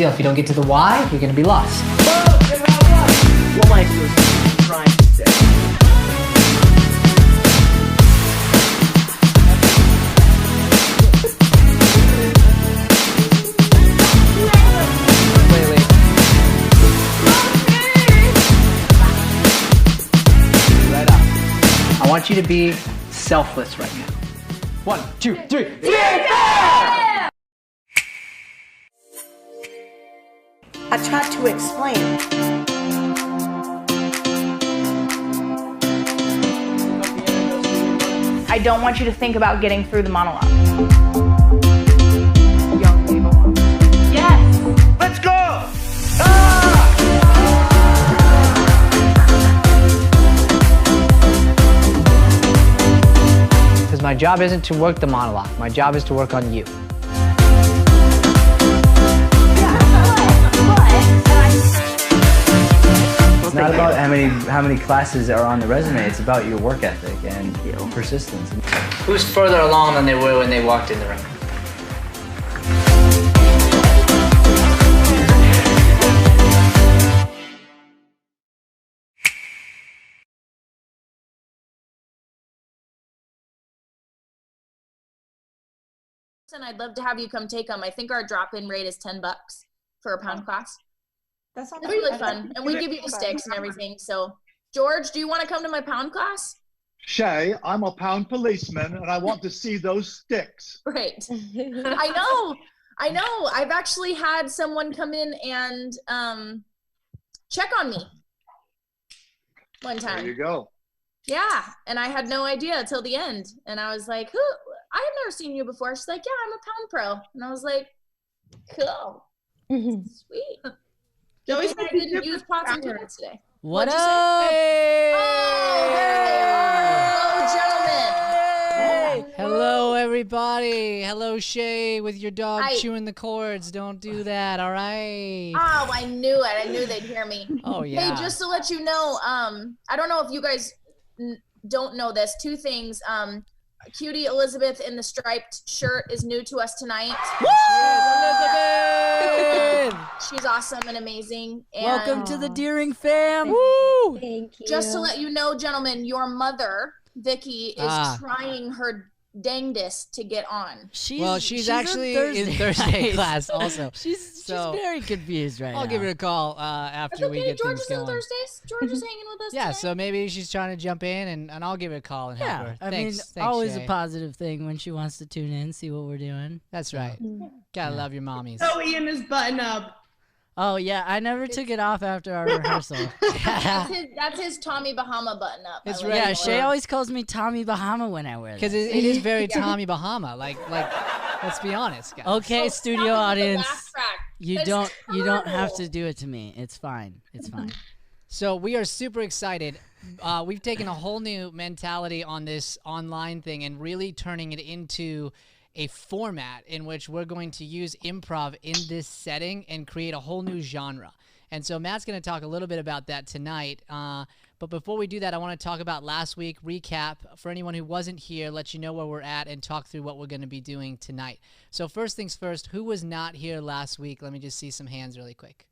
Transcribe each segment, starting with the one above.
deal. If you don't get to the why, you're going to be lost. What my was trying to say. I want you to be selfless right now. 1, 2, 3. I tried to explain. I don't want you to think about getting through the monologue. Young people. Yes. Let's go! Because my job isn't to work the monologue. My job is to work on you. It's not about how many classes are on the resume. It's about your work ethic and persistence. Who's further along than they were when they walked in the room? I'd love to have you come take them. I think our drop-in rate is $10 for a pound class. That sounds It's really fun, and we give you the sticks and everything. So, George, do you want to come to my pound class? Shay, I'm a pound policeman, and I want to see those sticks. Great. I know. I've actually had someone come in and check on me one time. There you go. Yeah, and I had no idea till the end, and I was like, "Who? I have never seen you before." She's like, "Yeah, I'm a pound pro," and I was like, "Cool, sweet." Joey said I didn't use pots and pans today. What What'd you up? say? Oh, there they are. Hello, gentlemen. Hello, everybody. Hello, Shay, with your dog Hi. chewing the cords. Don't do that, all right? Oh, I knew it. I knew they'd hear me. Oh, yeah. Hey, just to let you know, I don't know if you guys don't know this. 2 things. Cutie Elizabeth in the striped shirt is new to us tonight. Elizabeth! She's awesome and amazing. And Welcome to the Deering fam. Woo! Thank you. just to let you know, gentlemen, your mother, Vicky, is trying her dangdest to get on. She's actually in in Thursday night. class also. She's So, very confused right now. I'll give her a call after That's we okay. get George things is in going. Thursdays. George is hanging with us Yeah, tonight. so maybe she's trying to jump in, and I'll give her a call and help Yeah, her. I Thanks, mean, thanks, always Shay. a positive thing when she wants to tune in, see what we're doing. That's right. Gotta love your mommies. Joey in his button up. Oh yeah, I never took it off after our rehearsal. That's his Tommy Bahama button up. It's I like right. Yeah, it. Shay always calls me Tommy Bahama when I wear Because that. it is very Tommy Bahama. Like, let's be honest, guys. Okay, Stop studio it with the audience, laugh track. you That's don't have terrible. to do it to me. It's fine. It's fine. So we are super excited. We've taken a whole new mentality on this online thing and really turning it into a format in which we're going to use improv in this setting and create a whole new genre. And so Matt's going to talk a little bit about that tonight. But before we do that, I want to talk about last week, recap for anyone who wasn't here, let you know where we're at, and talk through what we're going to be doing tonight. So first things first, who was not here last week? Let me just see some hands really quick.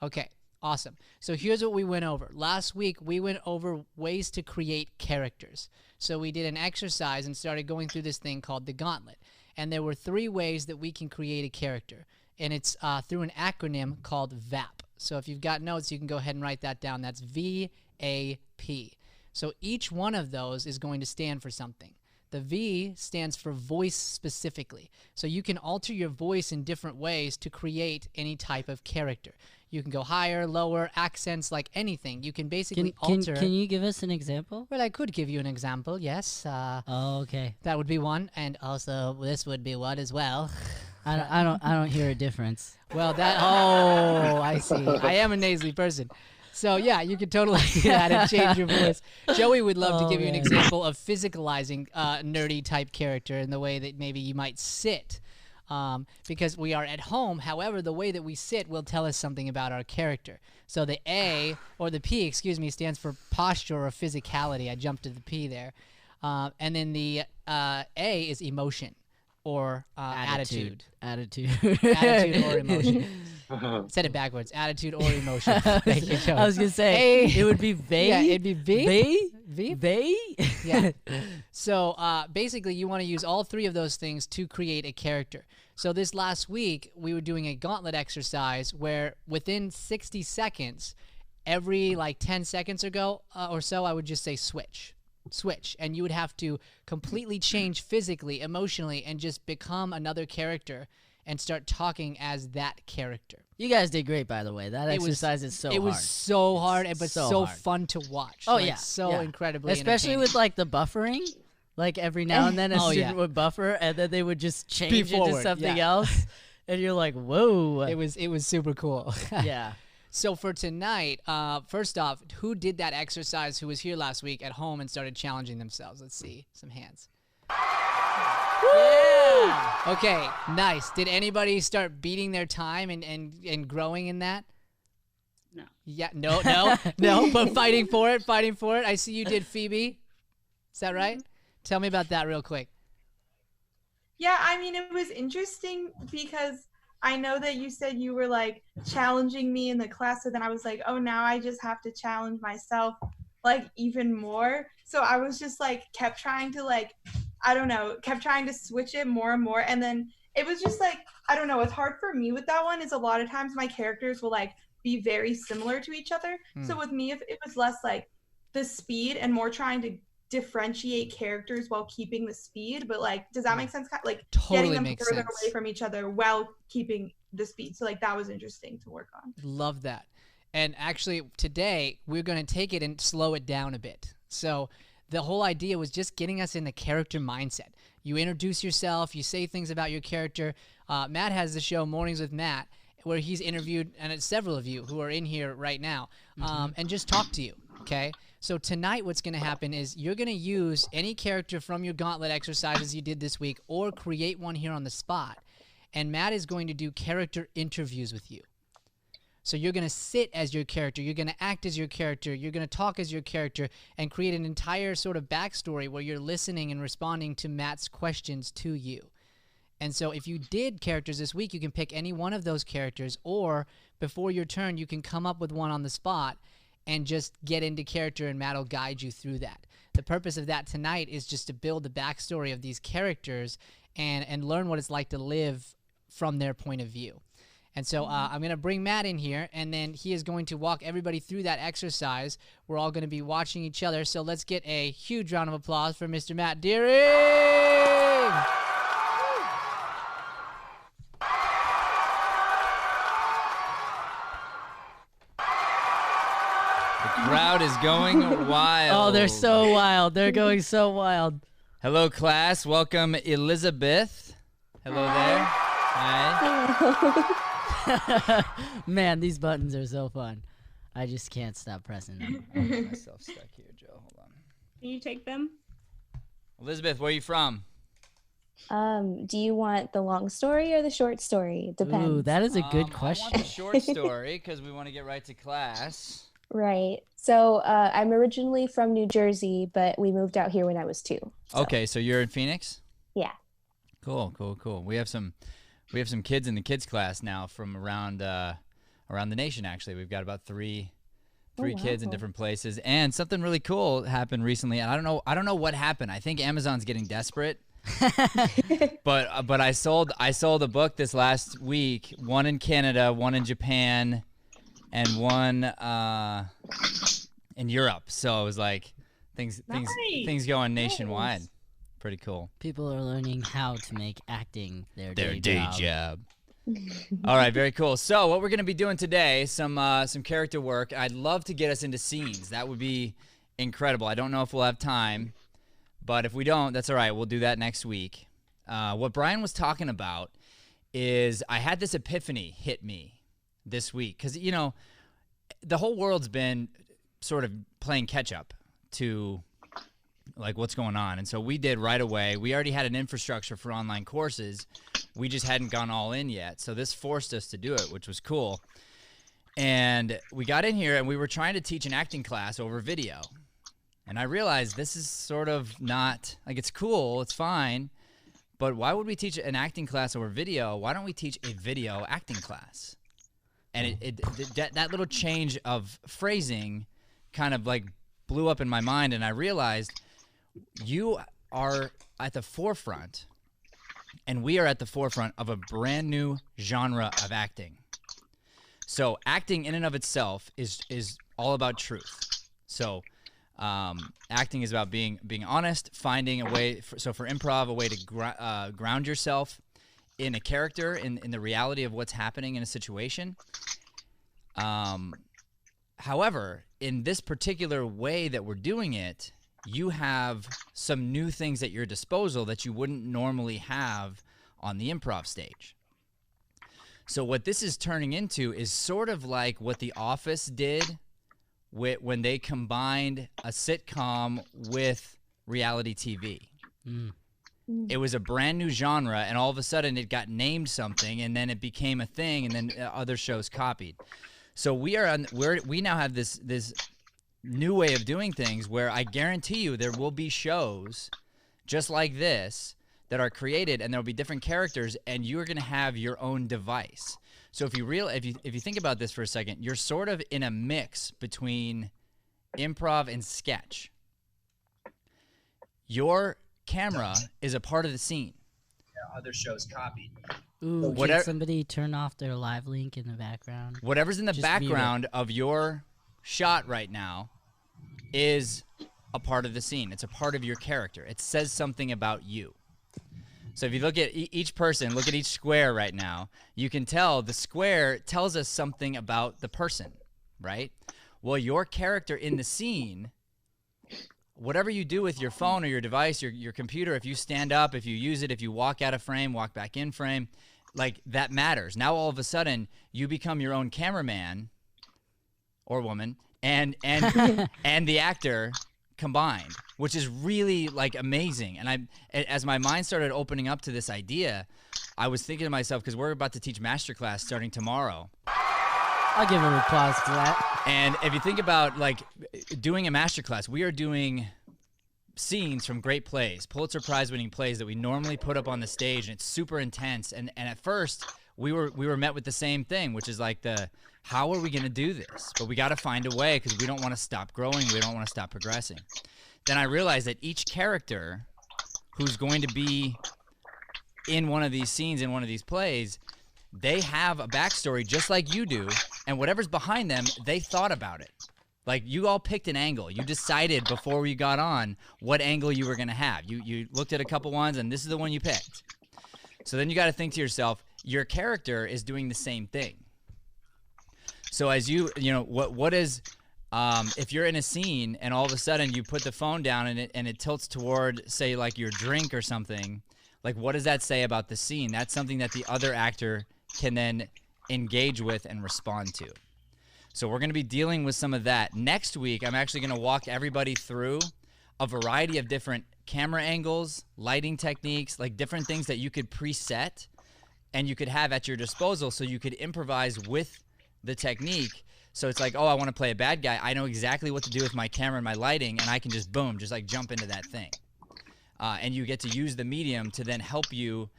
Okay, awesome. So here's what we went over. Last week, we went over ways to create characters. So we did an exercise and started going through this thing called the gauntlet. And there were 3 ways that we can create a character. And it's through an acronym called VAP. So if you've got notes, you can go ahead and write that down. That's VAP. So each one of those is going to stand for something. The V stands for voice specifically. So you can alter your voice in different ways to create any type of character. You can go higher, lower, accents, like anything. You can basically alter. Can you give us an example? Well, I could give you an example, yes. Oh, okay. That would be one, and also this would be one as well. I don't hear a difference. Well, I see. I am a nasally person. So, yeah, you could totally do that and change your voice. Joey would love to give you an example of physicalizing a nerdy type character in the way that maybe you might sit. Because we are at home. However, the way that we sit will tell us something about our character. So the A, or the P, excuse me, stands for posture or physicality. I jumped to the P there. And then the A is emotion or attitude. Attitude. Attitude or emotion. Said it backwards. Attitude or emotion. Thank you, Joe. I was gonna say it would be they. Yeah, it'd be V. They. Yeah. So basically, you want to use all three of those things to create a character. So this last week, we were doing a gauntlet exercise where within 60 seconds, every like 10 seconds or so, I would just say switch. And you would have to completely change physically, emotionally, and just become another character and start talking as that character. You guys did great, by the way. That exercise is so hard. It was so hard, but so hard. fun to watch. Oh, like, yeah. So incredibly Especially entertaining. with, like, the buffering. Like, every now and then a student would buffer, and then they would just change into something else. And you're like, whoa. It was super cool. Yeah. So for tonight, first off, who did that exercise who was here last week at home and started challenging themselves? Let's see. Some hands. Yeah. Okay, nice. Did anybody start beating their time and growing in that? No. Yeah, no, but fighting for it. I see you did, Phoebe. Is that right? Tell me about that real quick. Yeah, I mean, it was interesting because I know that you said you were like challenging me in the class, so then I was like, oh, now I just have to challenge myself like even more. So I was just like kept trying to switch it more and more, and then it was just like, I don't know, what's hard for me with that one is a lot of times my characters will like be very similar to each other. So with me, if it was less like the speed and more trying to differentiate characters while keeping the speed, but like, does that make sense? Like Totally getting them makes further sense. away from each other while keeping the speed. So like that was interesting to work on. Love that. And actually today we're going to take it and slow it down a bit. So the whole idea was just getting us in the character mindset. You introduce yourself, you say things about your character. Matt has the show Mornings with Matt, where he's interviewed, and it's several of you who are in here right now, and just talk to you, okay? So tonight what's going to happen is you're going to use any character from your gauntlet exercises you did this week or create one here on the spot, and Matt is going to do character interviews with you. So you're going to sit as your character, you're going to act as your character, you're going to talk as your character, and create an entire sort of backstory where you're listening and responding to Matt's questions to you. And so if you did characters this week, you can pick any one of those characters, or before your turn, you can come up with one on the spot and just get into character, and Matt will guide you through that. The purpose of that tonight is just to build the backstory of these characters and learn what it's like to live from their point of view. And so I'm going to bring Matt in here, and then he is going to walk everybody through that exercise. We're all going to be watching each other. So let's get a huge round of applause for Mr. Matt Deering. The crowd is going wild. Oh, they're so wild. They're going so wild. Hello, class. Welcome, Elizabeth. Hello there. Hi. Man, these buttons are so fun. I just can't stop pressing them. I'll get myself stuck here, Joe. Hold on. Can you take them? Elizabeth, where are you from? Do you want the long story or the short story? Depends. Ooh, that is a good I question. want the short story because we want to get right to class. Right. So I'm originally from New Jersey, but we moved out here when I was 2. So. Okay, so you're in Phoenix? Yeah. Cool. We have some kids in the kids class now from around the nation. Actually, we've got about three kids in different places, and something really cool happened recently. And I don't know what happened. I think Amazon's getting desperate. but I sold a book this last week. One in Canada, one in Japan, and one in Europe. So it was like things going nationwide. Nice. Pretty cool. People are learning how to make acting their Day job. job. All right, very cool. So what we're going to be doing today, some character work. I'd love to get us into scenes. That would be incredible. I don't know if we'll have time, but if we don't, that's all right. We'll do that next week. What Brian was talking about is I had this epiphany hit me this week because, you know, the whole world's been sort of playing catch up to like what's going on. And so we did right away. We already had an infrastructure for online courses. We just hadn't gone all in yet. So this forced us to do it, which was cool. And we got in here and we were trying to teach an acting class over video. And I realized this is sort of not, like, it's cool, it's fine, but why would we teach an acting class over video? Why don't we teach a video acting class? And that little change of phrasing kind of like blew up in my mind, and I realized you are at the forefront, and we are at the forefront of a brand new genre of acting. So acting in and of itself is all about truth. So acting is about being honest, finding a way. So for improv, a way to ground yourself in a character, in the reality of what's happening in a situation. However, in this particular way that we're doing it, you have some new things at your disposal that you wouldn't normally have on the improv stage. So what this is turning into is sort of like what The Office did when they combined a sitcom with reality TV. It was a brand new genre, and all of a sudden it got named something, and then it became a thing, and then other shows copied. So we now have this new way of doing things where I guarantee you there will be shows just like this that are created, and there'll be different characters, and you're going to have your own device. So if you think about this for a second, you're sort of in a mix between improv and sketch. Your camera is a part of the scene. Other shows copied. Ooh, can somebody turn off their live link in the background? Whatever's in the background of your shot right now is a part of the scene. It's a part of your character. It says something about you. So if you look at each person, look at each square right now, you can tell the square tells us something about the person, right? Well, your character in the scene, whatever you do with your phone or your device, your computer, if you stand up, if you use it, if you walk out of frame, walk back in frame, like that matters. Now all of a sudden you become your own cameraman or woman and the actor combined, which is really like amazing. And as my mind started opening up to this idea, I was thinking to myself, because we're about to teach masterclass starting tomorrow. I'll give an applause to that. And if you think about like doing a masterclass, we are doing scenes from great plays, Pulitzer Prize winning plays that we normally put up on the stage, and it's super intense. And at first we were met with the same thing, which is like how are we going to do this? But we got to find a way, because we don't want to stop growing. We don't want to stop progressing. Then I realized that each character who's going to be in one of these scenes, in one of these plays, they have a backstory just like you do, and whatever's behind them, they thought about it. Like, you all picked an angle. You decided before we got on what angle you were going to have. You looked at a couple ones, and this is the one you picked. So then you got to think to yourself, your character is doing the same thing. So as what is, if you're in a scene and all of a sudden you put the phone down and it tilts toward, say, like your drink or something, like what does that say about the scene? That's something that the other actor can then engage with and respond to. So we're going to be dealing with some of that. Next week, I'm actually going to walk everybody through a variety of different camera angles, lighting techniques, like different things that you could preset and you could have at your disposal, so you could improvise with the technique. So it's like, oh, I want to play a bad guy. I know exactly what to do with my camera and my lighting, and I can just, boom, just like jump into that thing. And you get to use the medium to then help you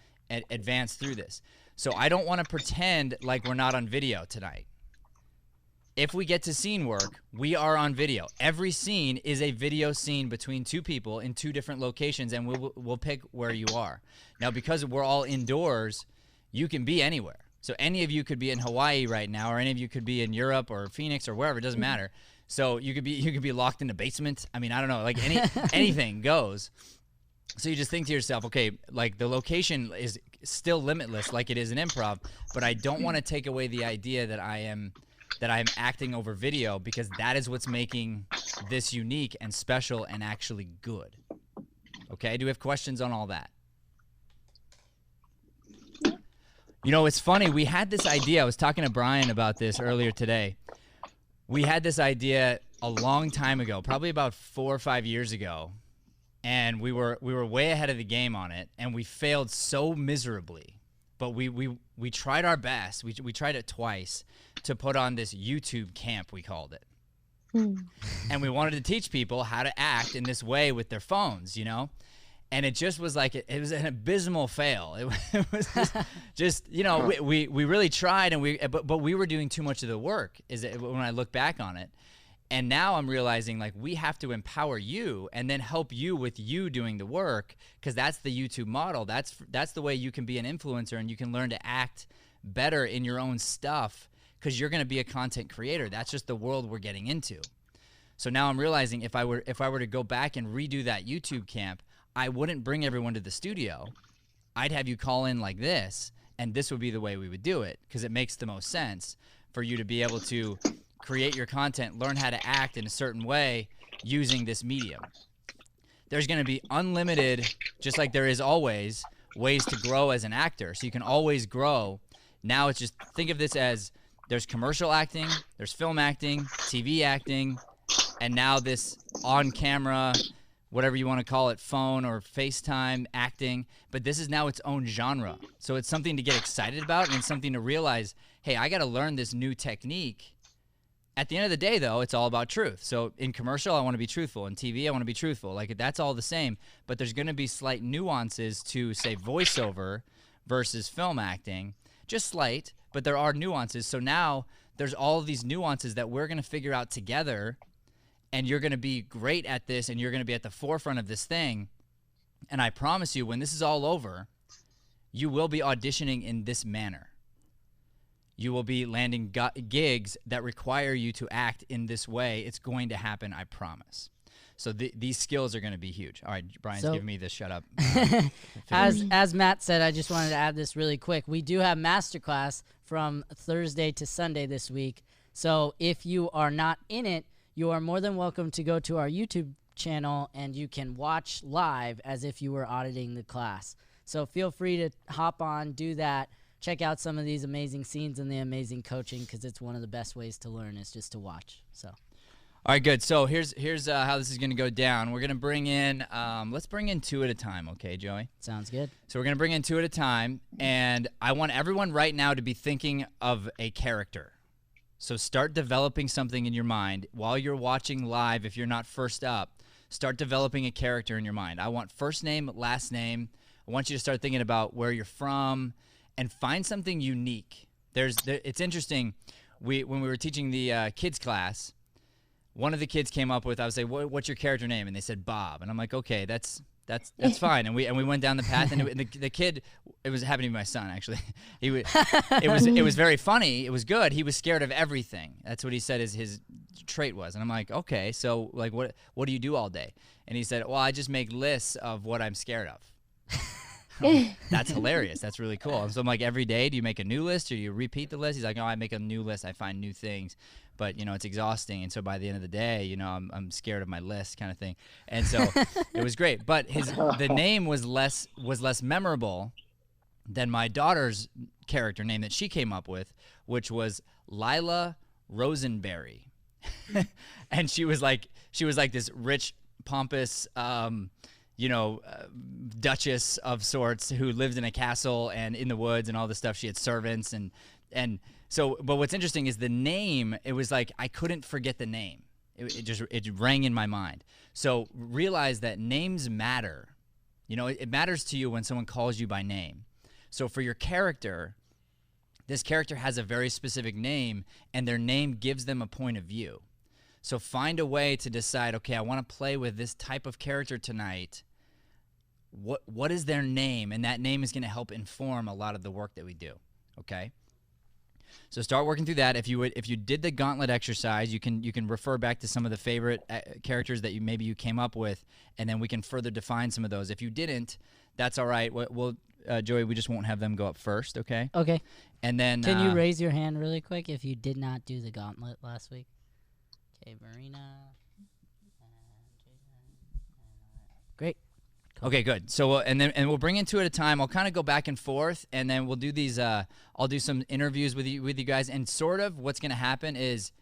advance through this. So I don't want to pretend like we're not on video tonight. If we get to scene work, we are on video. Every scene is a video scene between two people in two different locations, and we'll pick where you are. Now, because we're all indoors, you can be anywhere. So any of you could be in Hawaii right now, or any of you could be in Europe or Phoenix or wherever. It doesn't matter. So you could be locked in a basement. I mean, I don't know. Like anything goes. So you just think to yourself, okay, like the location is still limitless, like it is in improv, but I don't want to take away the idea that I am acting over video, because that is what's making this unique and special and actually good. Okay, do we have questions on all that? You know, it's funny, we had this idea, I was talking to Brian about this earlier today. We had this idea a long time ago, probably about 4 or 5 years ago, and we were way ahead of the game on it, and we failed so miserably. But we tried our best. We tried it twice to put on this YouTube camp, we called it. And we wanted to teach people how to act in this way with their phones, you know? And it just was like, it was an abysmal fail. It was just you know, we really tried, and but we were doing too much of the work, when I look back on it. And now I'm realizing, like, we have to empower you and then help you with you doing the work, because that's the YouTube model. That's the way you can be an influencer, and you can learn to act better in your own stuff, because you're going to be a content creator. That's just the world we're getting into. So now I'm realizing if I were to go back and redo that YouTube camp, I wouldn't bring everyone to the studio. I'd have you call in like this, and this would be the way we would do it, because it makes the most sense for you to be able to create your content, learn how to act in a certain way using this medium. There's going to be unlimited, just like there is always, ways to grow as an actor. So you can always grow. Now it's just, think of this as there's commercial acting, there's film acting, TV acting, and now this on-camera, whatever you want to call it, phone or FaceTime acting. But this is now its own genre. So it's something to get excited about, and it's something to realize, hey, I got to learn this new technique. At the end of the day, though, it's all about truth. So in commercial, I want to be truthful. In TV, I want to be truthful. Like, that's all the same. But there's going to be slight nuances to, say, voiceover versus film acting. Just slight, but there are nuances. So now there's all of these nuances that we're going to figure out together, and you're going to be great at this, and you're going to be at the forefront of this thing. And I promise you, when this is all over, you will be auditioning in this manner. You will be landing gigs that require you to act in this way. It's going to happen, I promise. So these skills are going to be huge. All right, Brian's giving me the shut up. As Matt said, I just wanted to add this really quick. We do have masterclass from Thursday to Sunday this week. So if you are not in it, you are more than welcome to go to our YouTube channel, and you can watch live as if you were auditing the class. So feel free to hop on, do that. Check out some of these amazing scenes and the amazing coaching, because it's one of the best ways to learn is just to watch. So, all right, good. So here's how this is going to go down. We're going to bring in, let's bring in 2 at a time, okay, Joey? Sounds good. So we're going to bring in 2 at a time, and I want everyone right now to be thinking of a character. So start developing something in your mind while you're watching live. If you're not first up, start developing a character in your mind. I want first name, last name. I want you to start thinking about where you're from, and find something unique. It's interesting. When we were teaching the kids class, one of the kids came up with, I was like, "What's your character name?" And they said Bob, and I'm like, "Okay, that's fine." And we went down the path, and the kid, it was happening to my son actually. It was very funny. It was good. He was scared of everything. That's what he said his trait was. And I'm like, "Okay, so like what do you do all day?" And he said, "Well, I just make lists of what I'm scared of." That's hilarious. That's really cool. And so I'm like, every day, do you make a new list or you repeat the list? He's like, no, I make a new list. I find new things, but you know, it's exhausting. And so by the end of the day, you know, I'm scared of my list kind of thing. And so it was great, but the name was less memorable than my daughter's character name that she came up with, which was Lila Rosenberry. And she was like this rich, pompous, duchess of sorts who lived in a castle and in the woods and all this stuff. She had servants and so, but what's interesting is the name, it was like, I couldn't forget the name. It rang in my mind. So realize that names matter. You know, it matters to you when someone calls you by name. So for your character, this character has a very specific name, and their name gives them a point of view. So find a way to decide, okay, I want to play with this type of character tonight. What is their name? And that name is going to help inform a lot of the work that we do, okay? So start working through that. If you did the gauntlet exercise, you can refer back to some of the favorite characters that maybe you came up with, and then we can further define some of those. If you didn't, that's all right. Joey, we just won't have them go up first, okay? Okay. And then can you raise your hand really quick if you did not do the gauntlet last week? Okay, Marina. Great. Cool. Okay, good. So and we'll bring in 2 at a time. I'll kind of go back and forth, and then we'll do these. I'll do some interviews with you guys, and sort of what's going to happen is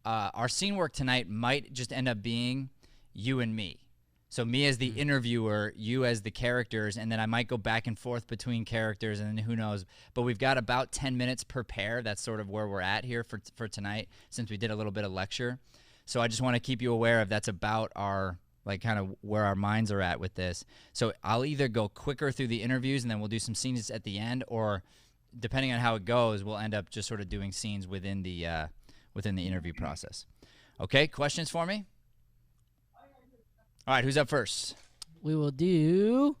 our scene work tonight might just end up being you and me. So me as the interviewer, you as the characters, and then I might go back and forth between characters, and then who knows. But we've got about 10 minutes per pair. That's sort of where we're at here for tonight, since we did a little bit of lecture. So I just want to keep you aware of that's about our like kind of where our minds are at with this. So I'll either go quicker through the interviews and then we'll do some scenes at the end, or depending on how it goes, we'll end up just sort of doing scenes within the interview process. Okay, questions for me? All right, who's up first? We will do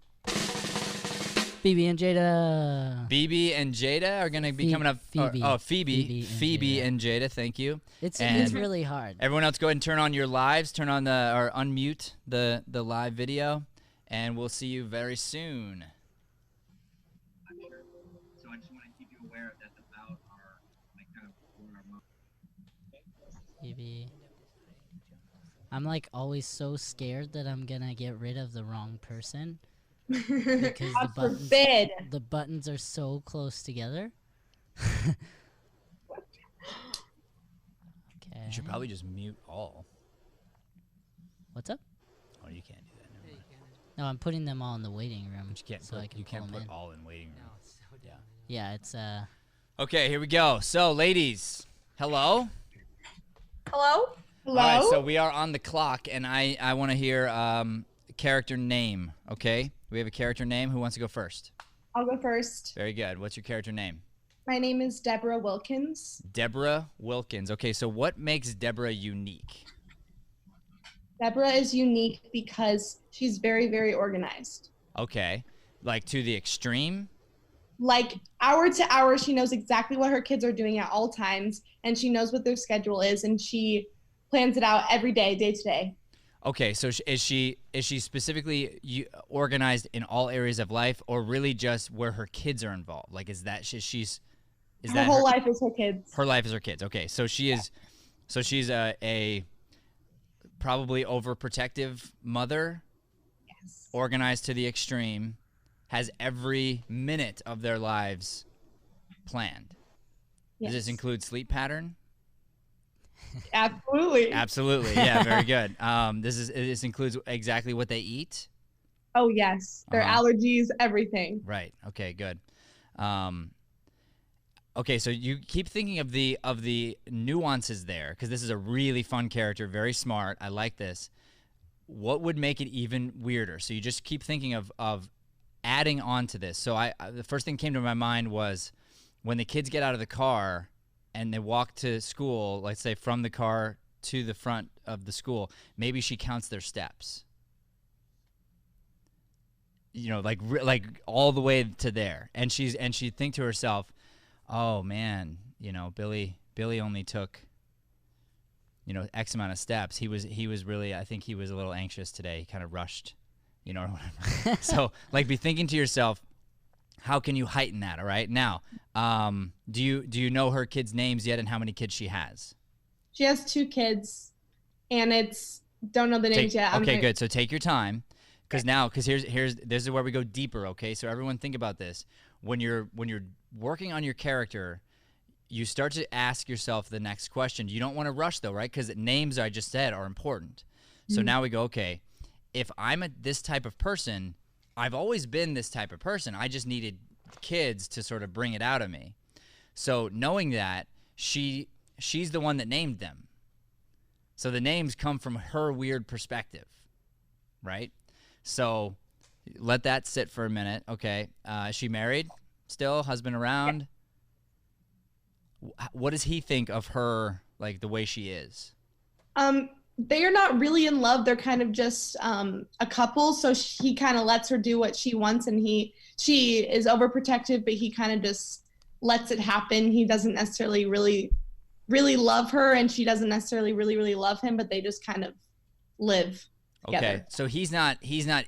Phoebe and Jada. BB and Jada are going to be coming up. Phoebe. Phoebe and Jada, thank you. It's And really hard. Everyone else go ahead and turn on your lives, turn on or unmute the live video, and we'll see you very soon. So I just want to keep you aware that that's about our, like, kind of our Phoebe. I'm like always so scared that I'm gonna get rid of the wrong person because the buttons are so close together. Okay. You should probably just mute all. What's up? Oh, you can't do that. Never mind. No, I'm putting them all in the waiting room. But you can't so put, I can you can't pull put them in. all in waiting room. Yeah. Yeah, it's Okay, here we go. So, ladies, hello. Hello? All right, so we are on the clock, and I want to hear character name, okay? We have a character name. Who wants to go first? I'll go first. Very good. What's your character name? My name is Deborah Wilkins. Deborah Wilkins. Okay, so what makes Deborah unique? Deborah is unique because she's very, very organized. Okay. Like to the extreme? Like hour to hour, she knows exactly what her kids are doing at all times, and she knows what their schedule is, and she plans it out every day, day to day. Okay, so is she specifically organized in all areas of life, or really just where her kids are involved? Like, is that Her whole life is her kids. Her life is her kids. Okay, so she's a probably overprotective mother. Yes. Organized to the extreme, has every minute of their lives planned. Yes. Does this include sleep pattern? Absolutely. Absolutely. Yeah, very good. This includes exactly what they eat. Oh yes, their allergies, everything. Right. Okay. Good. Okay, so you keep thinking of the nuances there, because this is a really fun character, very smart. I like this. What would make it even weirder? So you just keep thinking of adding on to this. So the first thing that came to my mind was when the kids get out of the car and they walk to school, let's say from the car to the front of the school, maybe she counts their steps. You know, like all the way to there, and she'd think to herself, "Oh man, you know, Billy only took, you know, X amount of steps. He was really, I think he was a little anxious today. He kind of rushed, you know, or whatever." So like, be thinking to yourself, how can you heighten that? All right, now, do you know her kids' names yet, and how many kids she has? She has 2 kids, and don't know the names yet. Okay, good. So take your time, because here's this is where we go deeper. Okay, so everyone think about this. When you're working on your character, you start to ask yourself the next question. You don't want to rush though, right? Because names, I just said, are important. So now we go, okay, if I'm this type of person, I've always been this type of person. I just needed kids to sort of bring it out of me. So knowing that, she's the one that named them. So the names come from her weird perspective, right? So let that sit for a minute. Okay. Is she married still? Husband around? What does he think of her, like the way she is? They are not really in love. They're kind of just a couple. So he kind of lets her do what she wants, and she is overprotective, but he kind of just lets it happen. He doesn't necessarily really love her, and she doesn't necessarily really love him, but they just kind of live together. Okay, so he's not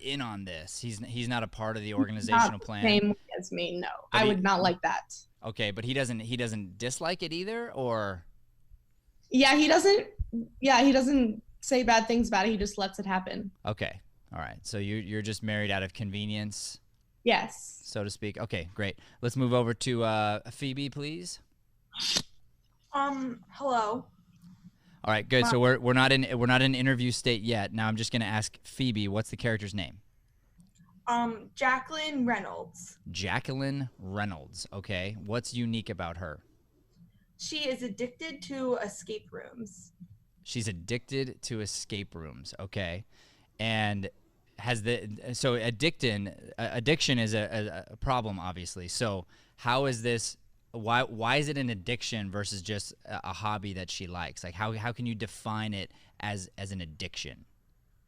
in on this. He's not a part of the organizational plan. Same as me, no. I would not like that. Okay, but he doesn't dislike it either, or? Yeah, he doesn't say bad things about it. He just lets it happen. Okay, all right. So you're just married out of convenience. Yes. So to speak. Okay, great. Let's move over to Phoebe, please. Hello. All right, good. So we're not in interview state yet. Now I'm just gonna ask Phoebe, what's the character's name? Jacqueline Reynolds. Jacqueline Reynolds. Okay. What's unique about her? She is addicted to escape rooms. She's addicted to escape rooms. Okay. and so addiction is a problem, obviously. So how is this? Why is it an addiction versus just a hobby that she likes? Like how can you define it as an addiction?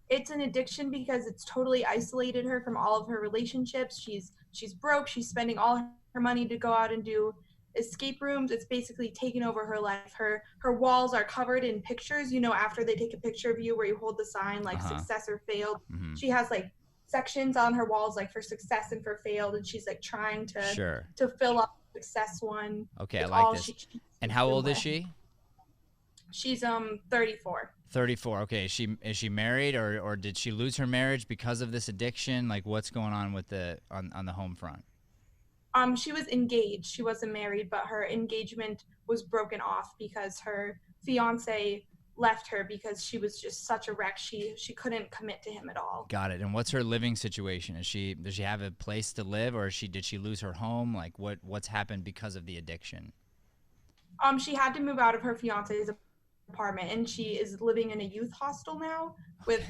It's an addiction because it's totally isolated her from all of her relationships. She's broke. She's spending all her money to go out and do escape rooms. It's basically taken over her life. Her walls are covered in pictures, you know, after they take a picture of you where you hold the sign like success or failed. She has like sections on her walls like for success and for failed, and she's like trying to fill up the success one. Okay, I like this. And how old is she? She's 34. 34. Okay, is she married, or did she lose her marriage because of this addiction? Like, what's going on with on the home front? She was engaged. She wasn't married, but her engagement was broken off because her fiance left her because she was just such a wreck. She couldn't commit to him at all. Got it. And what's her living situation? Does she have a place to live, or did she lose her home? Like, what's happened because of the addiction? She had to move out of her fiance's apartment, and she is living in a youth hostel now with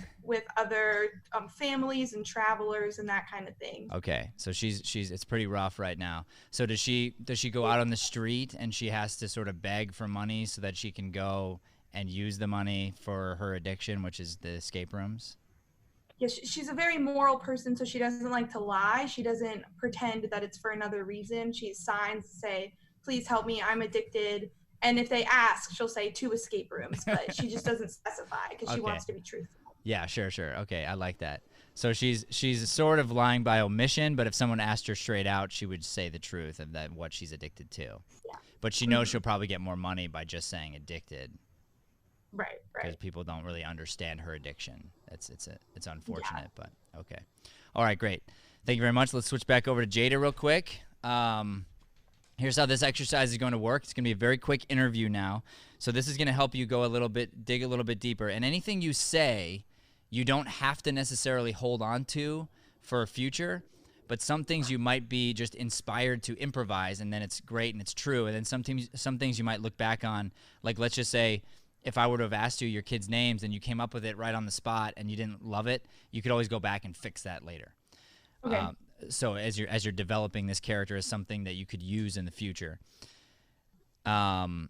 other families and travelers and that kind of thing. Okay, so she's it's pretty rough right now. So does she go out on the street and she has to sort of beg for money so that she can go and use the money for her addiction, which is the escape rooms? Yeah, she's a very moral person, so she doesn't like to lie. She doesn't pretend that it's for another reason. She signs to say, "Please help me, I'm addicted." And if they ask, she'll say 2 escape rooms, but she just doesn't specify because she wants to be truthful. Yeah, sure. Okay, I like that. So she's sort of lying by omission, but if someone asked her straight out, she would say the truth of what she's addicted to. Yeah. But she knows she'll probably get more money by just saying addicted. Right. Because people don't really understand her addiction. It's unfortunate, but okay. All right, great. Thank you very much. Let's switch back over to Jada real quick. Here's how this exercise is going to work. It's going to be a very quick interview now. So this is going to help you dig a little bit deeper. And anything you say, you don't have to necessarily hold on to for a future, but some things you might be just inspired to improvise, and then it's great and it's true. And then some things you might look back on, like let's just say, if I were to have asked you your kids' names and you came up with it right on the spot and you didn't love it, you could always go back and fix that later. Okay. So as you're developing this character as something that you could use in the future. And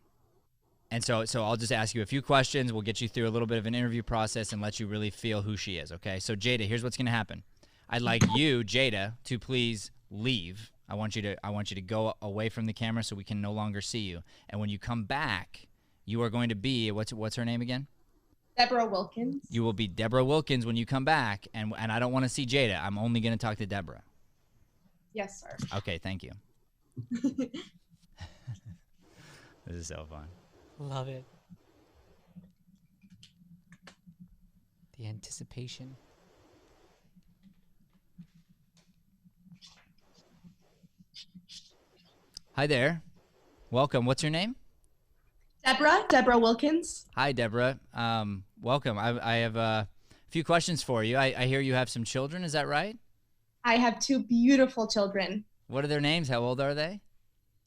so I'll just ask you a few questions. We'll get you through a little bit of an interview process and let you really feel who she is, okay? So Jada, here's what's going to happen. I'd like you, Jada, to please leave. I want you to go away from the camera so we can no longer see you. And when you come back, you are going to be what's her name again? Deborah Wilkins. You will be Deborah Wilkins when you come back, and I don't want to see Jada. I'm only going to talk to Deborah. Yes, sir. Okay, thank you. This is so fun. Love it. The anticipation. Hi there. Welcome. What's your name? Deborah Wilkins. Hi, Deborah. Welcome. I have a few questions for you. I hear you have some children. Is that right? I have 2 beautiful children. What are their names? How old are they?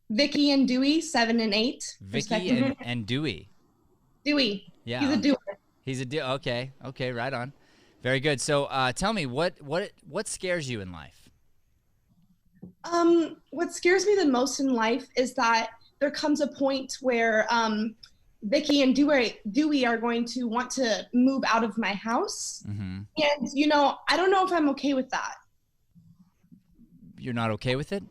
Vicky and Dewey, 7 and 8. Vicky and Dewey. Dewey. Yeah. He's a doer. He's a okay. Okay, right on. Very good. So tell me, what scares you in life? What scares me the most in life is that there comes a point where Vicky and Dewey are going to want to move out of my house. Mm-hmm. And, I don't know if I'm okay with that. You're not okay with it?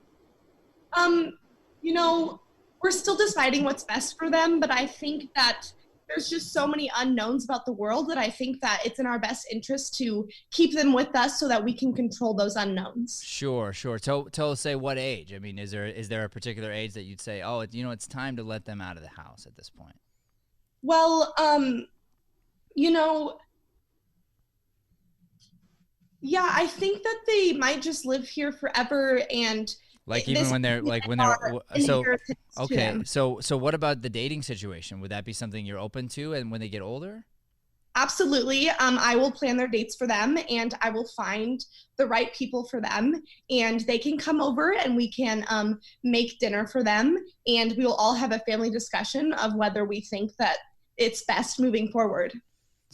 We're still deciding what's best for them, but I think that there's just so many unknowns about the world that I think that it's in our best interest to keep them with us so that we can control those unknowns. Sure. Tell us, say, what age? I mean, is there a particular age that you'd say, oh, it's time to let them out of the house at this point? Well, yeah, I think that they might just live here forever, and like even when they're so okay. So what about the dating situation? Would that be something you're open to, and when they get older? Absolutely. I will plan their dates for them, and I will find the right people for them, and they can come over and we can make dinner for them, and we will all have a family discussion of whether we think that it's best moving forward.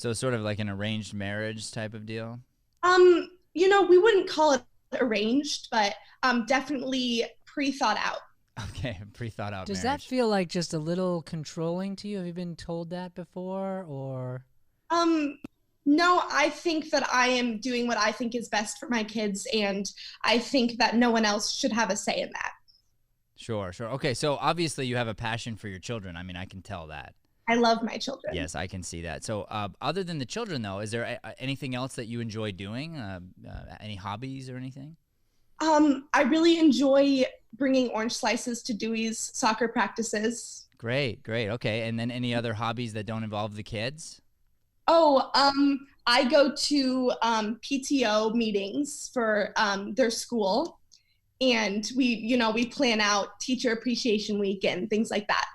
So sort of like an arranged marriage type of deal? You know, we wouldn't call it arranged, but definitely pre-thought out. Okay, pre-thought out Does marriage. that feel like just a little controlling to you? Have you been told that before, or? No, I think that I am doing what I think is best for my kids, and I think that no one else should have a say in that. Sure. Okay, so obviously you have a passion for your children. I mean, I can tell that. I love my children. Yes, I can see that. So other than the children, though, is there anything else that you enjoy doing? Any hobbies or anything? I really enjoy bringing orange slices to Dewey's soccer practices. Great. Okay, and then any other hobbies that don't involve the kids? Oh, I go to PTO meetings for their school, and we plan out Teacher Appreciation Week and things like that.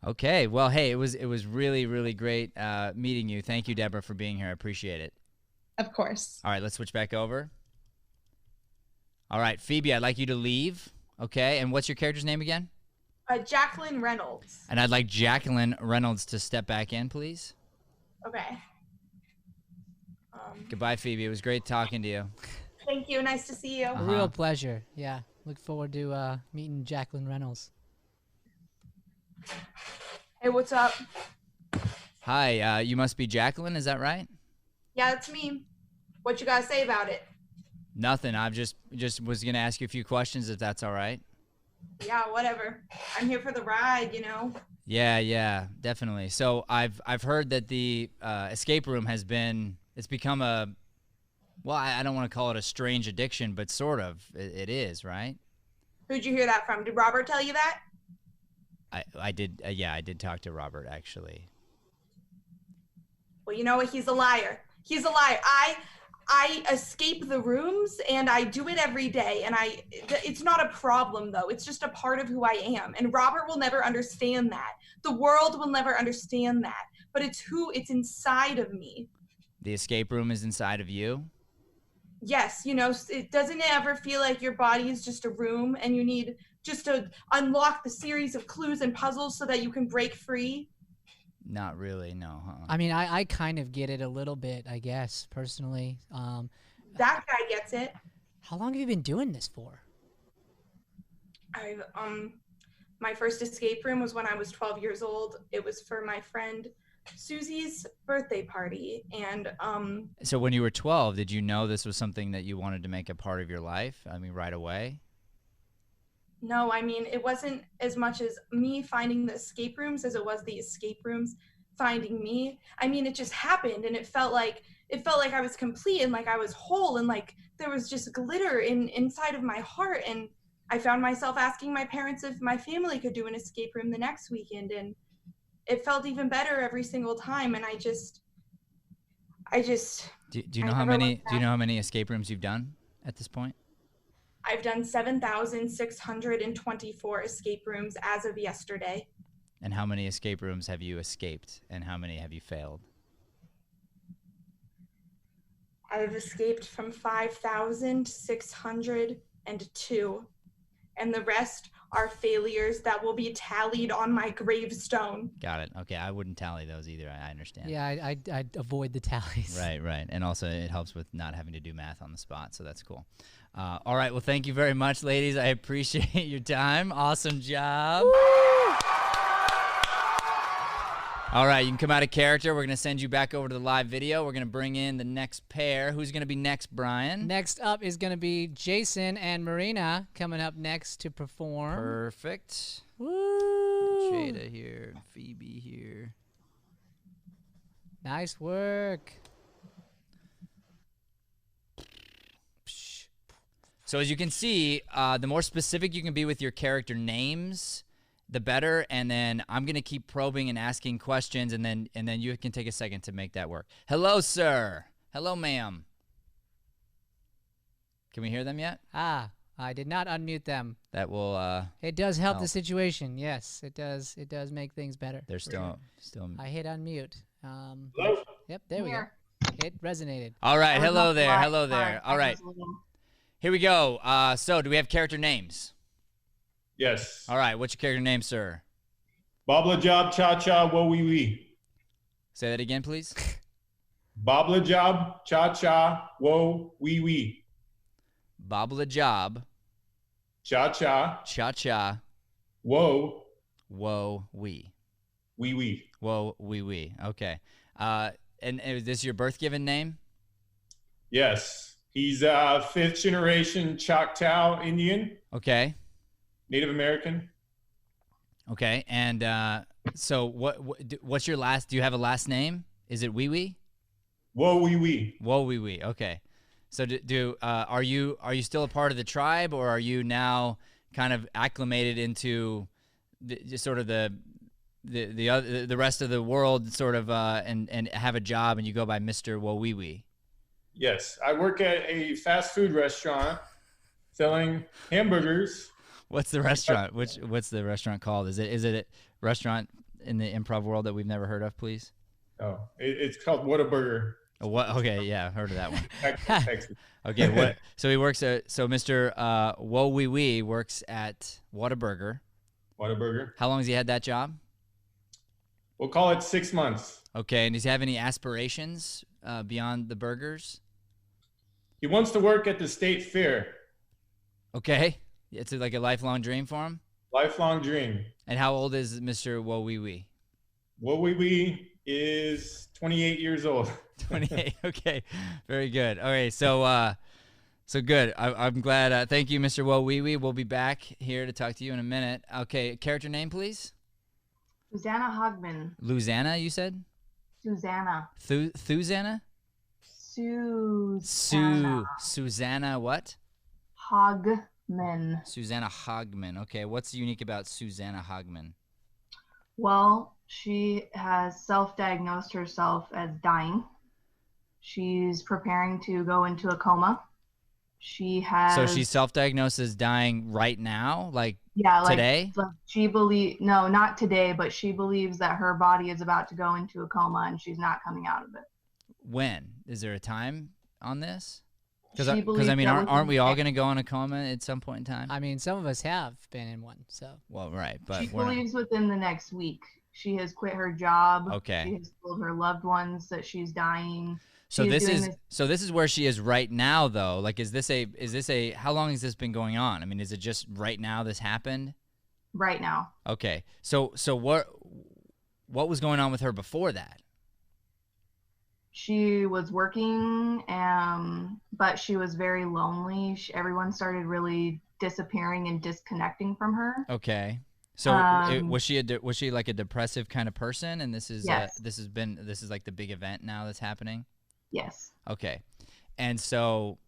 Okay. Well, hey, it was really, really great meeting you. Thank you, Deborah, for being here. I appreciate it. Of course. All right, let's switch back over. All right, Phoebe, I'd like you to leave. Okay, and what's your character's name again? Jacqueline Reynolds. And I'd like Jacqueline Reynolds to step back in, please. Okay. Goodbye, Phoebe. It was great talking to you. Thank you. Nice to see you. A real pleasure. Yeah. Look forward to meeting Jacqueline Reynolds. Hey, what's up? Hi, you must be Jacqueline, is that right? Yeah, it's me. What you gotta say about it? Nothing. I just was gonna ask you a few questions, if that's all right. Yeah, whatever. I'm here for the ride, you know. Yeah, definitely. So I've heard that the escape room it's become a, well, I don't want to call it a strange addiction, but sort of it is, right? Who'd you hear that from? Did Robert tell you that? I did. Yeah, I did talk to Robert actually. Well, you know what? He's a liar. He's a liar. I escape the rooms and I do it every day, and it's not a problem though. It's just a part of who I am. And Robert will never understand that. The world will never understand that. But it's inside of me. The escape room is inside of you? Yes, you know, it doesn't ever feel like your body is just a room and you need just to unlock the series of clues and puzzles so that you can break free? Not really, no. I mean, I kind of get it a little bit, I guess, personally. That guy gets it. How long have you been doing this for? My first escape room was when I was 12 years old. It was for my friend Susie's birthday party, and So when you were 12, did you know this was something that you wanted to make a part of your life? I mean, right away? No, I mean, it wasn't as much as me finding the escape rooms as it was the escape rooms finding me. I mean, it just happened, and it felt like I was complete and like I was whole, and like there was just glitter inside of my heart. And I found myself asking my parents if my family could do an escape room the next weekend, and it felt even better every single time. And I just Do you know how many escape rooms you've done at this point? I've done 7,624 escape rooms as of yesterday. And how many escape rooms have you escaped, and how many have you failed? I've escaped from 5,602, and the rest are failures that will be tallied on my gravestone. Got it. Okay, I wouldn't tally those either. I understand. Yeah, I'd avoid the tallies. Right. And also it helps with not having to do math on the spot, so that's cool. All right, well, thank you very much, ladies. I appreciate your time. Awesome job. All right, you can come out of character. We're going to send you back over to the live video. We're going to bring in the next pair. Who's going to be next, Brian? Next up is going to be Jason and Marina coming up next to perform. Perfect. Woo! Jada here, Phoebe here. Nice work. So as you can see, the more specific you can be with your character names, the better. And then I'm going to keep probing and asking questions, and then you can take a second to make that work. Hello, sir. Hello, ma'am. Can we hear them yet? I did not unmute them. That will it does help the situation. Yes, it does. It does make things better. They're still I hit unmute. Hello? Yep, there we go. It resonated. All right. Hello there. Hello there. All right. Here we go. So do we have character names? Yes. All right. What's your character name, sir? Babla Job Cha Cha Wo Wee Wee. Say that again, please. Babla job, cha cha, whoa, wee wee. Babla job, Cha cha, cha cha, whoa, whoa, wee. wee wee. Whoa, wee wee. Okay. And is this your birth given name? Yes. He's a 5th generation Choctaw Indian, Okay. Native American. Okay. And so what's your last? Do you have a last name? Is it Wee Wee? Whoa, wee wee. Whoa, Wee Wee. Okay. So are you still a part of the tribe, or are you now kind of acclimated into the rest of the world, sort of, and have a job, and you go by Mr. Whoa Wee Wee? Yes. I work at a fast food restaurant selling hamburgers. What's the restaurant? What's the restaurant called? Is it a restaurant in the improv world that we've never heard of, please? Oh, it's called Whataburger. Oh, what? Okay, yeah, heard of that one. Texas. Okay, what? So he works at. So Mr. Whoa Wee Wee works at Whataburger. Whataburger. How long has he had that job? We'll call it 6 months. Okay, and does he have any aspirations beyond the burgers? He wants to work at the state fair. Okay, it's like a lifelong dream for him. Lifelong dream. And how old is Mr. Whoa Wee Wee? Whoa wee wee is 28 years old. 28. Okay, very good. Okay, so good. I'm glad. Thank you, Mr. Whoa Wee Wee. We'll be back here to talk to you in a minute. Okay, character name, please. Susanna Hogman. Luzanna, you said? Susanna. Thuzanna? Susanna what? Hogman. Susanna Hogman. Okay, what's unique about Susanna Hogman? Well, she has self-diagnosed herself as dying. She's preparing to go into a coma. She has. So she's self-diagnosed as dying right now, like today? No, not today, but she believes that her body is about to go into a coma and she's not coming out of it. When? Is there a time on this? She Because believes I mean, that aren't we all going to go in a coma at some point in time? I mean, some of us have been in one, so. Well, right, but She believes within the next week. She has quit her job. Okay. She has told her loved ones that she's dying. So She this doing is where she is right now, though. Like, is this a how long has this been going on? I mean, is it just right now this happened? right now. Okay. So what was going on with her before that? She was working, but she was very lonely. Everyone started really disappearing and disconnecting from her. Okay. So was she like a depressive kind of person? And this is Yes. this is like the big event now that's happening. Yes. Okay. And so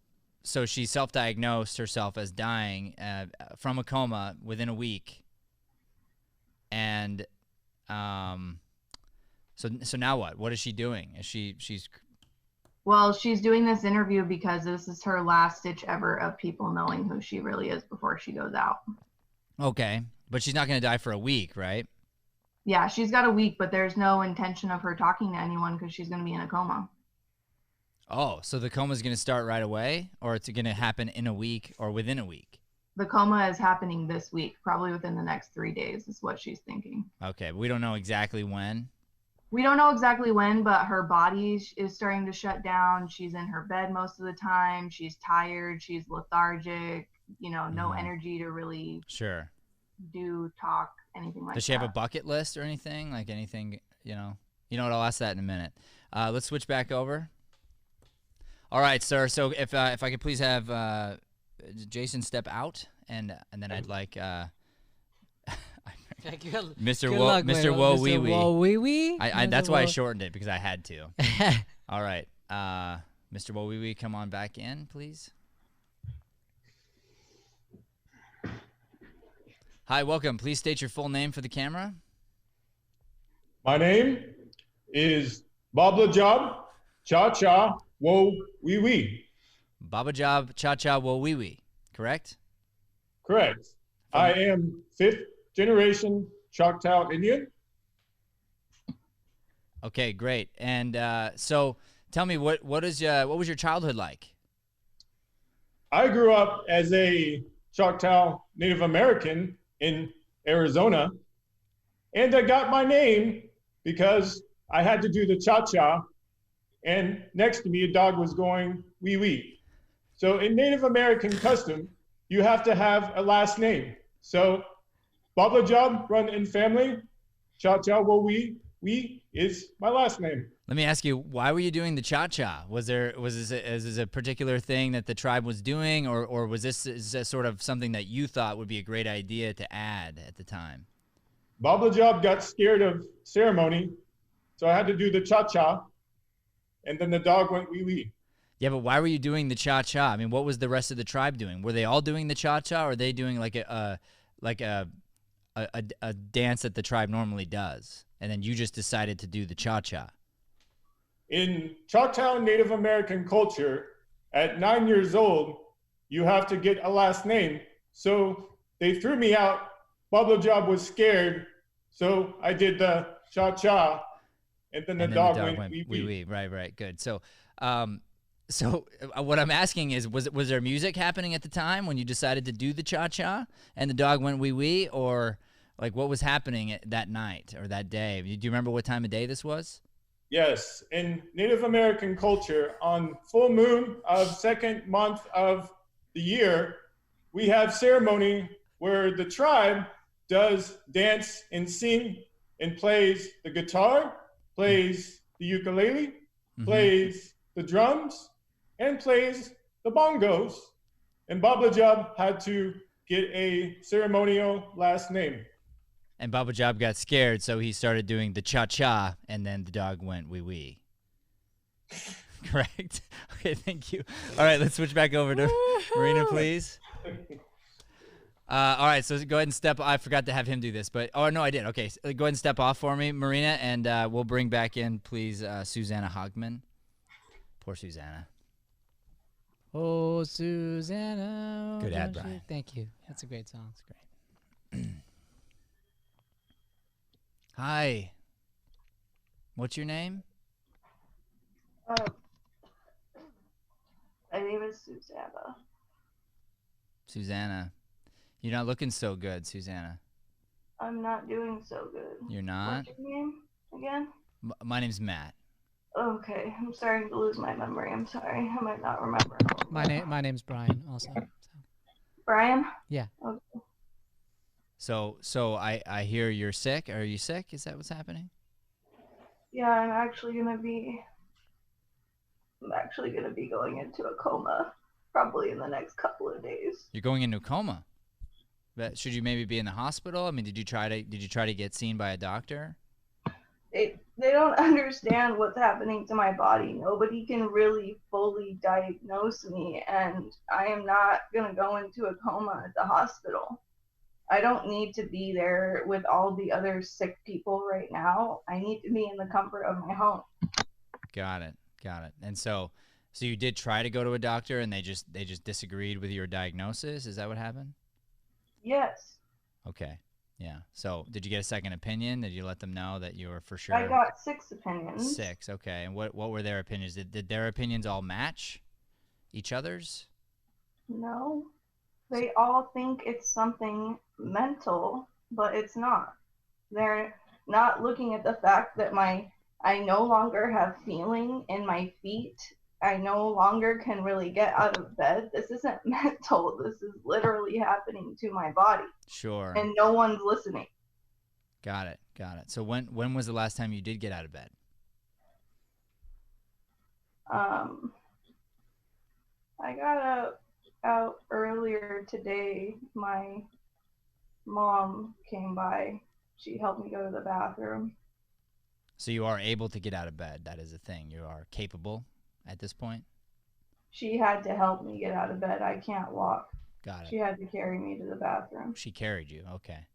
she self-diagnosed herself as dying from a coma within a week. And so now what? What is she doing? Is she's Well, she's doing this interview because this is her last ditch ever of people knowing who she really is before she goes out. okay, but she's not going to die for a week, right? Yeah, she's got a week, but there's no intention of her talking to anyone because she's going to be in a coma. Oh, so the coma is going to start right away, or it's going to happen in a week or within a week? The coma is happening this week, probably within the next 3 days is what she's thinking. Okay, we don't know exactly when. We don't know exactly when, but her body is starting to shut down. She's in her bed most of the time. She's tired. She's lethargic. No energy to really talk, anything like that. Does she have a bucket list or anything? Like anything, You know what? I'll ask that in a minute. Let's switch back over. All right, sir. So if I could please have Jason step out, and then I'd like Mr. Whoa Wee Wee. Whoa Wee Wee. That's why I shortened it, because I had to. All right, Mr. Whoa Wee Wee, come on back in, please. Hi, welcome. Please state your full name for the camera. My name is Babla Job Cha Cha Whoa Wee Wee. Baba Job Cha Cha Whoa Wee Wee, correct? Correct. I am 5th generation Choctaw Indian. Okay, great. And so tell me, what was your childhood like? I grew up as a Choctaw Native American in Arizona, and I got my name because I had to do the cha-cha and next to me, a dog was going wee wee. So in Native American custom, you have to have a last name. So Baba Job, run in family, Cha Cha Wo Wee is my last name. Let me ask you, why were you doing the cha-cha? Was this a particular thing that the tribe was doing, or was this sort of something that you thought would be a great idea to add at the time? Baba Job got scared of ceremony, so I had to do the cha-cha, and then the dog went wee wee. Yeah, but why were you doing the cha-cha? I mean, what was the rest of the tribe doing? Were they all doing the cha-cha, or are they doing like a dance that the tribe normally does, and then you just decided to do the cha-cha? In Choctaw Native American culture, at 9 years old, you have to get a last name. So they threw me out. Baba Job was scared, so I did the cha-cha, and then the dog went wee wee. Right, good. So, what I'm asking is, was there music happening at the time when you decided to do the cha-cha and the dog went wee wee, or like what was happening that night or that day? Do you remember what time of day this was? Yes, in Native American culture, on full moon of second month of the year, we have ceremony where the tribe does dance and sing and plays the guitar, plays the ukulele, plays the drums, and plays the bongos. And Baba Job had to get a ceremonial last name. And Baba Job got scared, so he started doing the cha-cha, and then the dog went wee-wee. Correct? Okay, thank you. All right, let's switch back over to Marina, please. All right, so go ahead and step. I forgot to have him do this, but oh no, I did. Okay, so go ahead and step off for me, Marina, and we'll bring back in, please, Susanna Hogman. Poor Susanna. Oh, Susanna. Good ad, Brian. Thank you. That's a great song. It's great. Hi. What's your name? My name is Susanna. Susanna. You're not looking so good, Susanna. I'm not doing so good. You're not? What's your name again? My name's Matt. Okay, I'm starting to lose my memory. I'm sorry. I might not remember. My name's Brian also. So. Brian? Yeah. Okay. So I hear you're sick. Are you sick? Is that what's happening? Yeah, I'm actually gonna be going into a coma probably in the next couple of days. You're going into a coma. But should you maybe be in the hospital? I mean, did you try to get seen by a doctor? They don't understand what's happening to my body. Nobody can really fully diagnose me, and I am not gonna go into a coma at the hospital. I don't need to be there with all the other sick people right now. I need to be in the comfort of my home. Got it. And so you did try to go to a doctor, and they just disagreed with your diagnosis. Is that what happened? Yes. Okay. Yeah. So did you get a second opinion? Did you let them know that you were for sure? I got 6 opinions. 6. Okay. And what were their opinions? Did their opinions all match each other's? No. They all think it's something mental, but it's not. They're not looking at the fact that I no longer have feeling in my feet. I no longer can really get out of bed. This isn't mental. This is literally happening to my body. Sure. And no one's listening. Got it. So when was the last time you did get out of bed? I got out earlier today. My mom came by. She helped me go to the bathroom. So you are able to get out of bed. That is a thing. You are capable at this point? She had to help me get out of bed. I can't walk. Got it. She had to carry me to the bathroom. She carried you. Okay.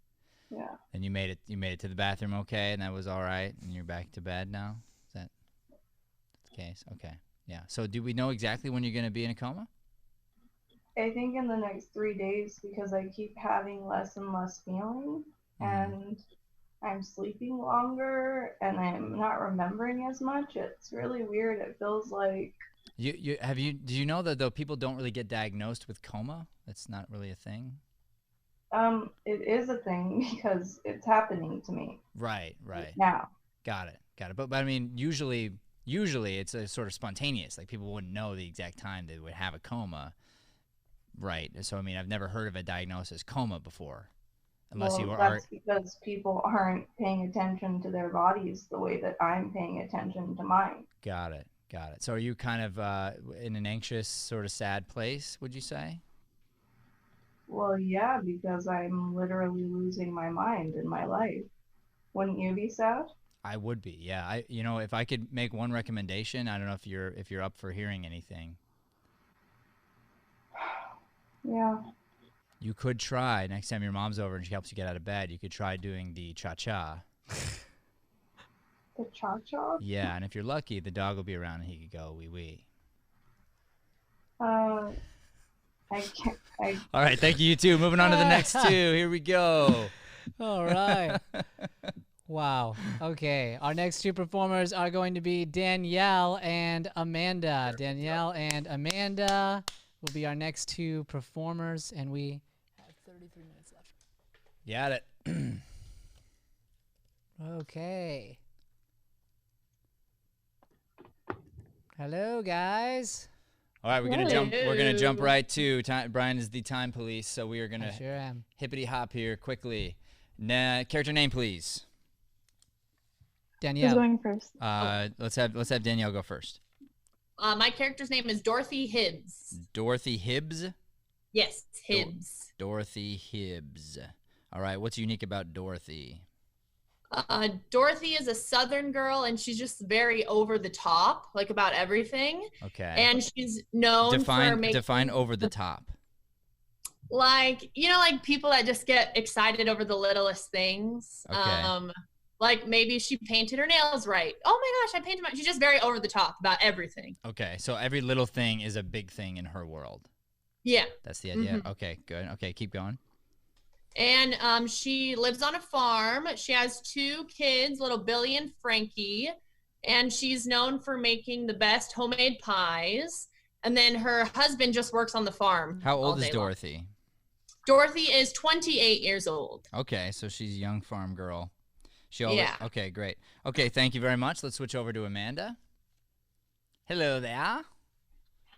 Yeah. And you made it to the bathroom okay, and that was all right, and you're back to bed now? Is that the case? Okay. Yeah. So do we know exactly when you're going to be in a coma? I think in the next 3 days, because I keep having less and less feeling, and I'm sleeping longer, and I'm not remembering as much. It's really weird. It feels like... Do you know that though people don't really get diagnosed with coma? That's not really a thing? It is a thing because it's happening to me. Right. Now. Got it. But I mean, usually usually it's a sort of spontaneous. Like people wouldn't know the exact time they would have a coma. Right. So, I mean, I've never heard of a diagnosis coma before. Unless Well, you are. that's because people aren't paying attention to their bodies the way that I'm paying attention to mine. Got it. Got it. So are you kind of in an anxious, sort of sad place, would you say? Well, yeah, because I'm literally losing my mind in my life. Wouldn't you be sad? I would be. Yeah. You know, if I could make one recommendation, I don't know if you're up for hearing anything. Yeah. You could try next time your mom's over and she helps you get out of bed. You could try doing the cha-cha. The cha-cha? Yeah, and if you're lucky, the dog will be around and he could go wee wee. I can't. All right, thank you too. Moving on to the next two. Here we go. All right. Wow. Okay. Our next two performers are going to be Danielle and Amanda. Danielle and Amanda will be our next two performers, and we have 33 minutes left. Got it. Okay. Hello, guys. All right, we're gonna jump. We're gonna jump right to time. Brian is the time police, so we are gonna I sure am. hippity hop here quickly. Character name, please. Danielle. Who's going first? Let's have Danielle go first. My character's name is Dorothy Hibbs. Dorothy Hibbs. Yes, Hibbs. Dorothy Hibbs. All right, what's unique about Dorothy? Dorothy is a Southern girl, and she's just very over the top, like about everything. Okay. And she's known for making define over the top. Like, you know, like people that just get excited over the littlest things. Okay. Like maybe she painted her nails right. Oh my gosh, I painted my. She's just very over the top about everything. Okay, so every little thing is a big thing in her world. Yeah. That's the idea. Okay, good. Okay, keep going. And she lives on a farm. She has two kids, little Billy and Frankie, and she's known for making the best homemade pies. And then her husband just works on the farm. How old is Dorothy? Long. Dorothy is 28 years old. Okay, so she's a young farm girl. She always, Yeah. Okay, great. Okay, thank you very much. Let's switch over to Amanda. Hello there.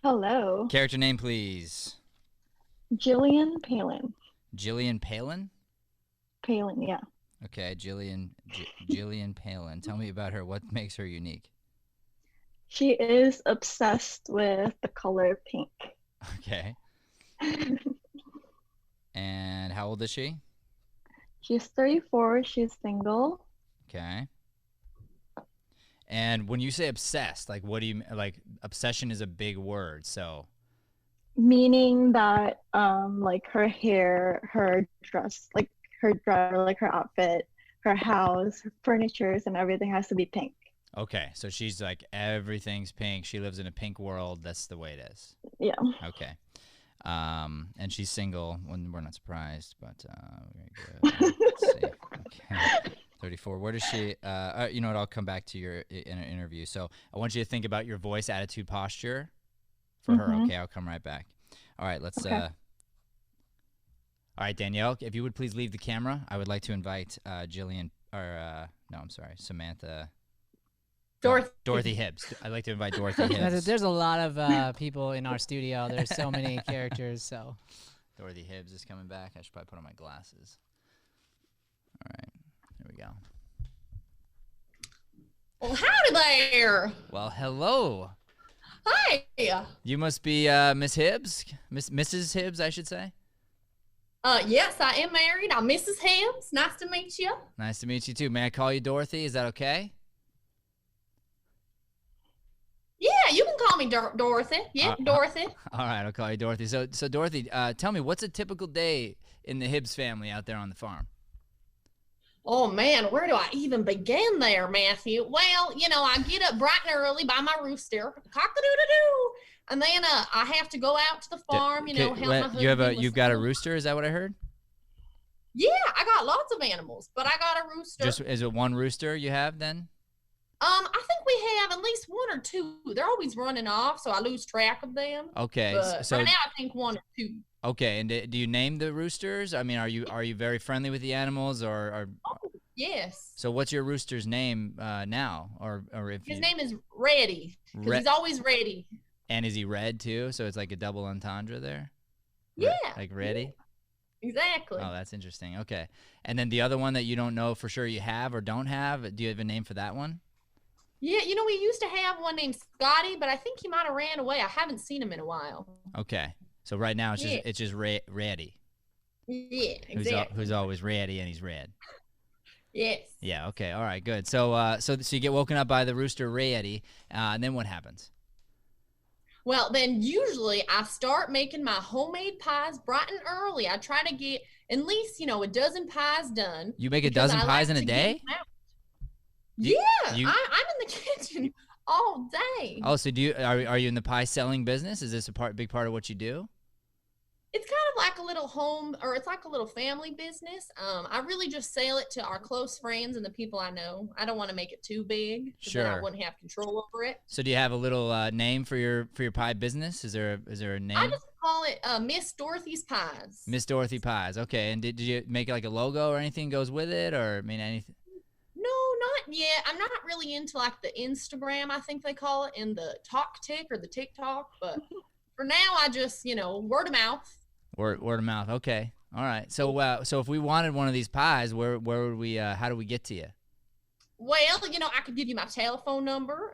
Hello. Character name, please. Jillian Palin. Jillian Palin? Palin, yeah. Okay, Jillian Palin. Tell me about her. What makes her unique? She is obsessed with the color pink. Okay. And how old is she? She's 34. She's single. Okay. And when you say obsessed, like what do you like? Obsession is a big word, so. Meaning that, like her hair, her dress, like her outfit, her house, her furnitures, and everything has to be pink. Okay, so she's like everything's pink. She lives in a pink world. That's the way it is. Yeah. Okay. And she's single. We're not surprised, but let's see. Okay. 34. Where does she? You know what? I'll come back to your in an interview. So I want you to think about your voice, attitude, posture for her. Okay, I'll come right back. All right, let's. Okay. All right, Danielle, if you would please leave the camera. I would like to invite Jillian, or no, I'm sorry, Samantha. Dorothy Hibbs. I'd like to invite Dorothy Hibbs. There's a lot of people in our studio. There's so many characters. So Dorothy Hibbs is coming back. I should probably put on my glasses. All right, here we go. Well, howdy there. Well, hello. Hi. You must be Miss Hibbs, Mrs. Hibbs, I should say. Yes, I am married. I'm Mrs. Hibbs. Nice to meet you. Nice to meet you too. May I call you Dorothy? Is that okay? Yeah, you can call me Dorothy. Yeah, Dorothy. All right, I'll call you Dorothy. So Dorothy, tell me, what's a typical day in the Hibbs family out there on the farm? Oh, man, where do I even begin there, Matthew? Well, you know, I get up bright and early by my rooster, cock-a-doodle-doo, and then I have to go out to the farm, you know, help my husband. You've got a rooster? Is that what I heard? Yeah, I got lots of animals, but I got a rooster. Is it one rooster you have then? I think we have at least one or two. They're always running off, so I lose track of them. Okay, But so right now I think one or two. Okay, and do you name the roosters? I mean, are you very friendly with the animals, or? Yes. So what's your rooster's name now, or if His name is Reddy, because he's always ready. And is he red too? So it's like a double entendre there. Yeah. Like ready. Exactly. Oh, that's interesting. Okay. And then the other one that you don't know for sure you have or don't have, do you have a name for that one? Yeah, you know, we used to have one named Scotty, but I think he might have ran away. I haven't seen him in a while. Okay. So right now it's just ready. Yeah, exactly. Who's always ready and he's red. Yes. Yeah, okay. All right, good. So so you get woken up by the rooster ready, and then what happens? Well, then usually I start making my homemade pies bright and early. I try to get at least, you know, a dozen pies done. You make a dozen pies in a day? Yeah, I'm in the kitchen all day. Oh, so are you in the pie selling business? Is this a big part of what you do? It's kind of like a little home, or it's like a little family business. I really just sell it to our close friends and the people I know. I don't want to make it too big, Sure. then I wouldn't have control over it. So do you have a little name for your pie business? Is there a name? I just call it Miss Dorothy's Pies. Miss Dorothy Pies. Okay, and did you make like a logo or anything goes with it, or I mean anything? No, not yet. I'm not really into like the Instagram, I think they call it, and the TikTok or the TikTok. But for now, I just, you know, word of mouth. Word of mouth. Okay. All right. So so if we wanted one of these pies, where would we? How do we get to you? Well, you know, I could give you my telephone number,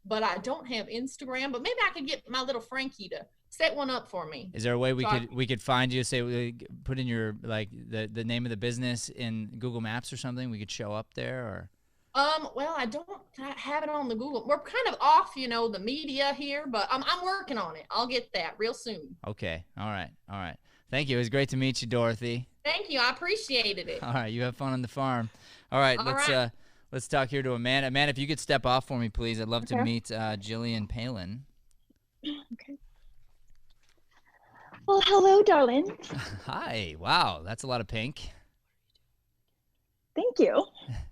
but I don't have Instagram. But maybe I could get my little Frankie to set one up for me. Is there a way we could find you? Say we put in your like the name of the business in Google Maps or something. We could show up there, or. Well, I don't have it on the Google. We're kind of off, you know, the media here, but I'm working on it. I'll get that real soon. Okay. All right. Thank you. It was great to meet you, Dorothy. Thank you. I appreciated it. All right. You have fun on the farm. All right. Let's talk here to Amanda. Amanda, if you could step off for me, please. I'd love to meet Jillian Palin. Okay. Well, hello, darling. Hi. Wow. That's a lot of pink. Thank you.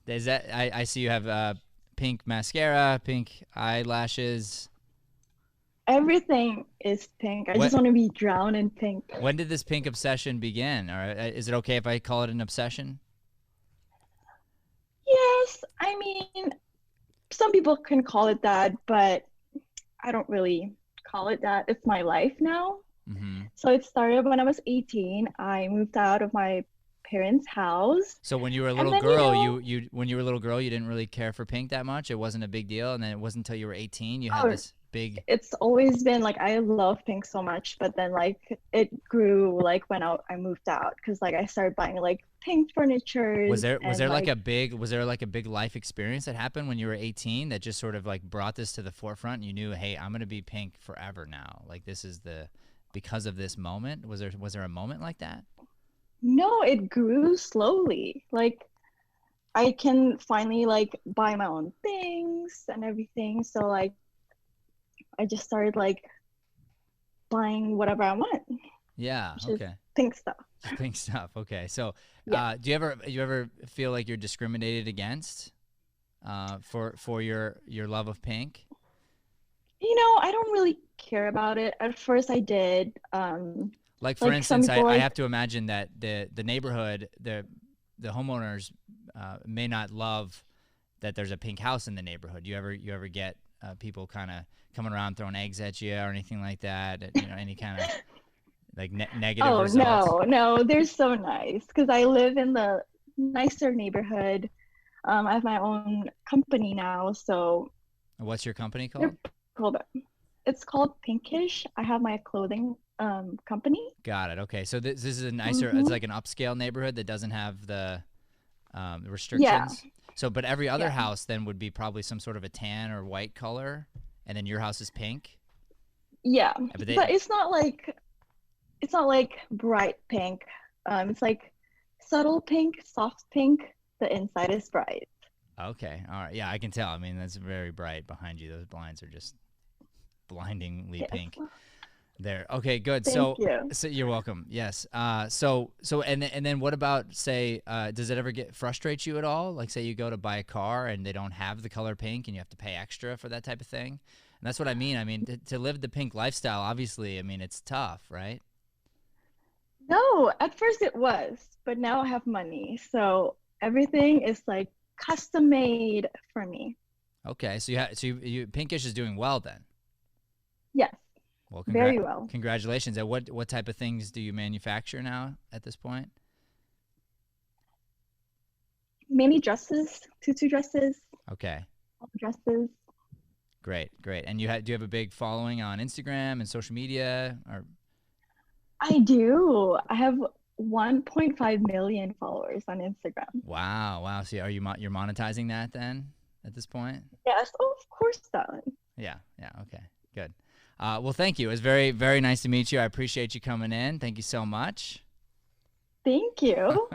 Is that I see you have pink mascara, pink eyelashes. Everything is pink. I just want to be drowned in pink. When did this pink obsession begin? Or is it okay if I call it an obsession? Yes. I mean, some people can call it that, but I don't really call it that. It's my life now. Mm-hmm. So it started when I was 18. I moved out of my parents' house. So when you were a little girl, when you were a little girl, you didn't really care for pink that much. It wasn't a big deal, and then it wasn't until you were 18 you had this big. It's always been like I love pink so much, but then like it grew like when I moved out because like I started buying like pink furniture. Was there like a big life experience that happened when you were 18 that just sort of like brought this to the forefront? And you knew, hey, I'm gonna be pink forever now. Like this is because of this moment. Was there a moment like that? No, it grew slowly. Like I can finally like buy my own things and everything. So like I just started like buying whatever I want. Yeah. Okay. Pink stuff. Pink stuff. Okay. So Yeah. do you ever feel like you're discriminated against for your love of pink? You know, I don't really care about it. At first I did. Like for instance, I have to imagine that the neighborhood, the homeowners may not love that there's a pink house in the neighborhood. You ever get people kind of coming around throwing eggs at you or anything like that? You know, any kind of like negative results? No, they're so nice because I live in the nicer neighborhood. I have my own company now, so. What's your company called? It's called Pinkish. I have my clothing company. Got it. Okay, so this is a nicer. It's like an upscale neighborhood that doesn't have the restrictions. Yeah. So, but every other house then would be probably some sort of a tan or white color, and then your house is pink. Yeah, but it's not like bright pink. It's like subtle pink, soft pink. The inside is bright. Okay. All right. Yeah, I can tell. I mean, that's very bright behind you. Those blinds are just blindingly pink. There. Okay, good. Thank you. So you're welcome. Yes. So and then what about say does it ever frustrate you at all? Like say you go to buy a car and they don't have the color pink and you have to pay extra for that type of thing? And that's what I mean. I mean to live the pink lifestyle, obviously, I mean it's tough, right? No, at first it was, but now I have money. So everything is like custom made for me. Okay, so you Pinkish is doing well then. Yes. Well, very well. Congratulations. And what type of things do you manufacture now at this point? Mainly dresses, tutu dresses. Okay. Dresses. Great. And do you have a big following on Instagram and social media? Or I do. I have 1.5 million followers on Instagram. Wow. So you're monetizing that then at this point? Yes, of course, darling. Yeah. Okay. Good. Well, thank you. It was very, very nice to meet you. I appreciate you coming in. Thank you so much. Thank you.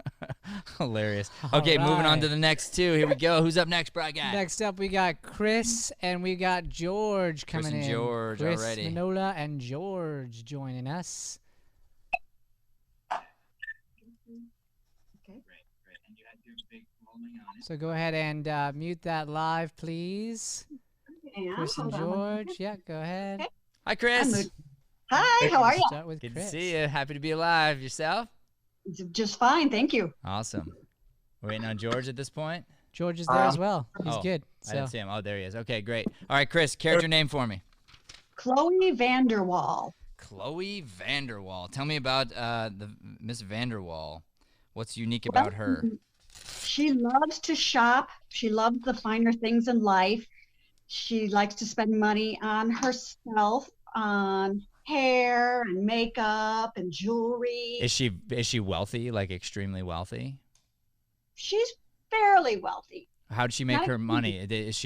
Hilarious. Okay, moving on to the next two. Here we go. Who's up next, Bry Guy? Next up, we got Chris and we got George coming in. Chris and George Chris, already. Manola, and George joining us. So go ahead and mute that live, please. Yeah, Chris and hold on one George. Yeah, go ahead. Okay. Hi, Chris. Hi, how are you? Start with Good Chris. to see you. Happy to be alive. Yourself? Just fine, thank you. Awesome. We're waiting on George at this point? George is there as well. He's good. I didn't see him. Oh, there he is. Okay, great. All right, Chris, character name for me. Chloe Vanderwall. Chloe Vanderwall. Tell me about the Miss Vanderwall. What's unique about her? She loves to shop. She loves the finer things in life. She likes to spend money on herself, on hair and makeup and jewelry. Is she wealthy, like extremely wealthy? She's fairly wealthy. How did she make Not her money? Is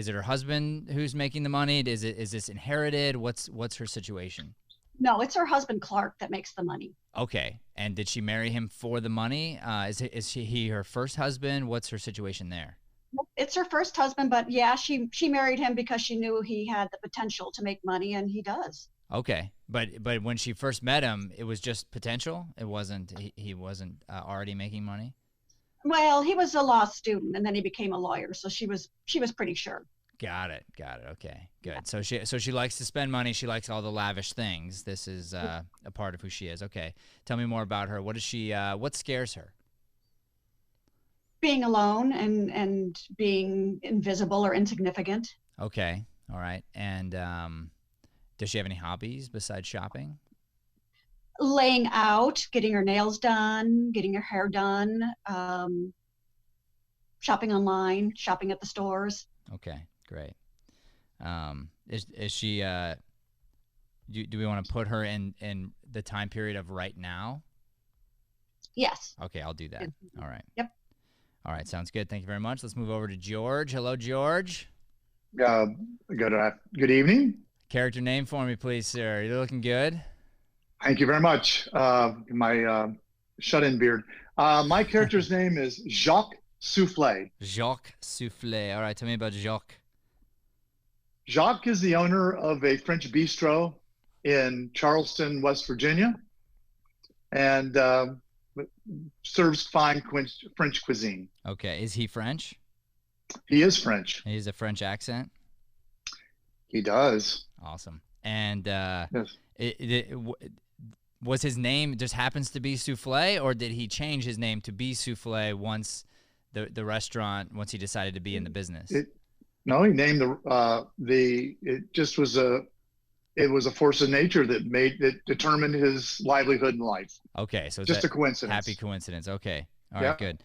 it her husband who's making the money? Is this inherited? What's her situation? No, it's her husband Clark that makes the money. Okay. And did she marry him for the money? Is he her first husband? What's her situation there? It's her first husband, but yeah, she married him because she knew he had the potential to make money, and he does. Okay, but when she first met him, it was just potential. It wasn't. He wasn't already making money. Well, he was a law student, and then he became a lawyer, so she was pretty sure. Got it. Okay, good. Yeah. So she likes to spend money. She likes all the lavish things. This is a part of who she is. Okay, tell me more about her. What is she? What scares her? Being alone and being invisible or insignificant. Okay, all right. And does she have any hobbies besides shopping? Laying out, getting her nails done, getting her hair done, shopping online, shopping at the stores. Okay, great. Is she? Do we want to put her in the time period of right now? Yes. Okay, I'll do that. All right. Yep. All right, sounds good. Thank you very much. Let's move over to George. Hello, George. Good evening. Character name for me, please, sir. You're looking good. Thank you very much. My shut-in beard. My character's name is Jacques Soufflet. Jacques Soufflet. All right, tell me about Jacques. Jacques is the owner of a French bistro in Charleston, West Virginia, and serves fine French cuisine. Okay, is he French? He is French. He has a French accent? He does. Awesome. And yes. Was his name just happens to be Soufflet, or did he change his name to be Soufflet once the restaurant, once he decided to be in the business? No, he named it just was a force of nature that determined his livelihood in life. Okay, so just a coincidence. Happy coincidence. Okay, all right, good.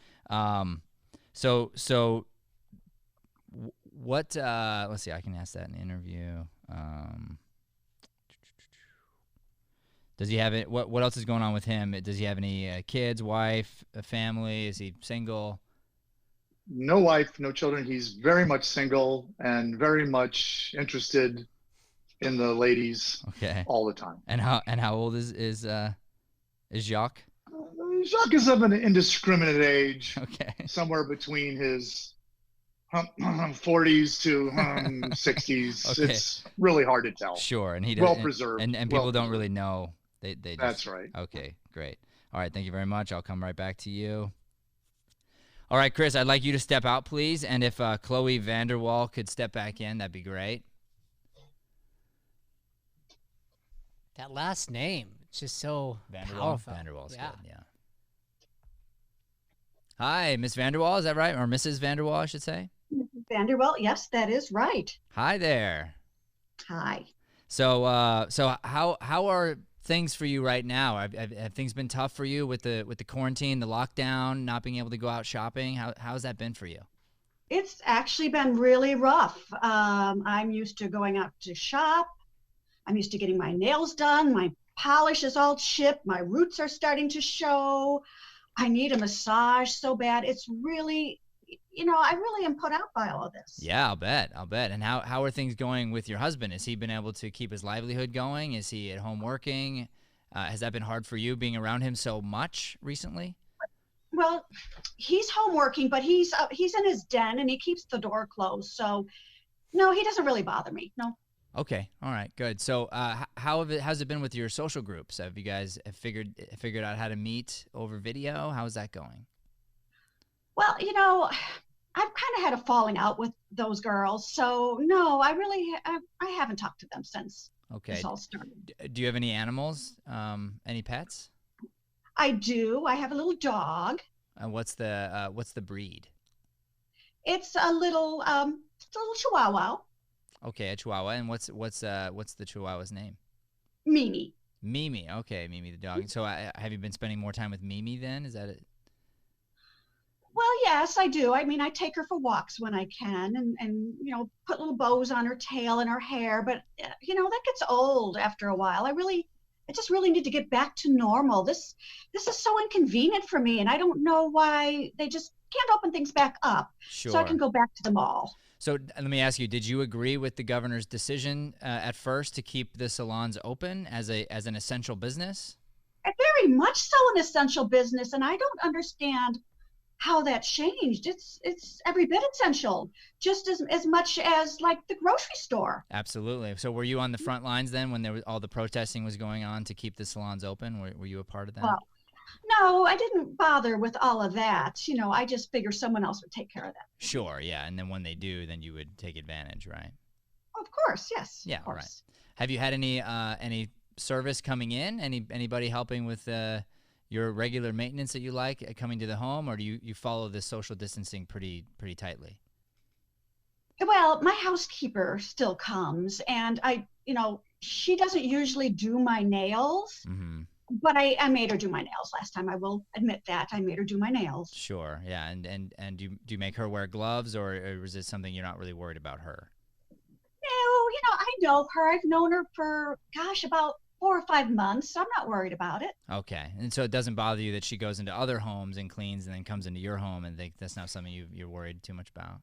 So what? Let's see. I can ask that in the interview. Does he have it? What else is going on with him? Does he have any kids, wife, a family? Is he single? No wife, no children. He's very much single and very much interested in the ladies. Okay. All the time. And how old is Jacques? Jacques is of an indiscriminate age. Okay. Somewhere between his 40s to 60s. Okay. It's really hard to tell. Sure, and he well preserved, and people don't really know. They just, that's right. Okay, great. All right, thank you very much. I'll come right back to you. All right, Chris, I'd like you to step out, please, and if Chloe Vanderwall could step back in, that'd be great. That last name, it's just so Vanderwall. powerful. Vanderwall's good. Yeah. Hi, Miss Vanderwall, is that right? Or Mrs. Vanderwall, I should say. Mrs. Vanderwell, yes, that is right. Hi there. Hi. So, so how are things for you right now? Have things been tough for you with the quarantine, the lockdown, not being able to go out shopping? How's that been for you? It's actually been really rough. I'm used to going out to shop. I'm used to getting my nails done. My polish is all chipped. My roots are starting to show. I need a massage so bad. It's really, I really am put out by all of this. Yeah, I'll bet. And how are things going with your husband? Has he been able to keep his livelihood going? Is he at home working? Has that been hard for you being around him so much recently? Well, he's home working, but he's in his den and he keeps the door closed. So, no, he doesn't really bother me. No. Okay. All right. Good. So, how's it been with your social groups? Have you guys figured out how to meet over video? How's that going? Well, I've kind of had a falling out with those girls. So, no, I haven't talked to them since this all started. Do you have any animals? Any pets? I do. I have a little dog. And what's the breed? It's a little Chihuahua. Okay, a Chihuahua. And what's the Chihuahua's name? Mimi. Mimi. Okay, Mimi the dog. So have you been spending more time with Mimi then? Is that it? Well, yes, I do. I mean, I take her for walks when I can and put little bows on her tail and her hair. But, that gets old after a while. I just really need to get back to normal. This is so inconvenient for me, and I don't know why they just can't open things back up so I can go back to the mall. So let me ask you, did you agree with the governor's decision at first to keep the salons open as an essential business? Very much so an essential business, and I don't understand how that changed. It's every bit essential, just as much as like the grocery store. Absolutely. So were you on the front lines then when all the protesting was going on to keep the salons open? Were you a part of that? Well, no, I didn't bother with all of that. I just figured someone else would take care of that. Sure, yeah. And then when they do, then you would take advantage, right? Of course, yes. Yeah, of course. Right. Have you had any service coming in? Anybody helping with your regular maintenance that you like coming to the home, or do you follow this social distancing pretty tightly? Well, my housekeeper still comes, and she doesn't usually do my nails. Mm-hmm. But I made her do my nails last time. I will admit that. I made her do my nails. Sure, yeah. And do you make her wear gloves, or is it something you're not really worried about her? No, I know her. I've known her for, about 4 or 5 months, so I'm not worried about it. Okay. And so it doesn't bother you that she goes into other homes and cleans and then comes into your home, and that's not something you're worried too much about?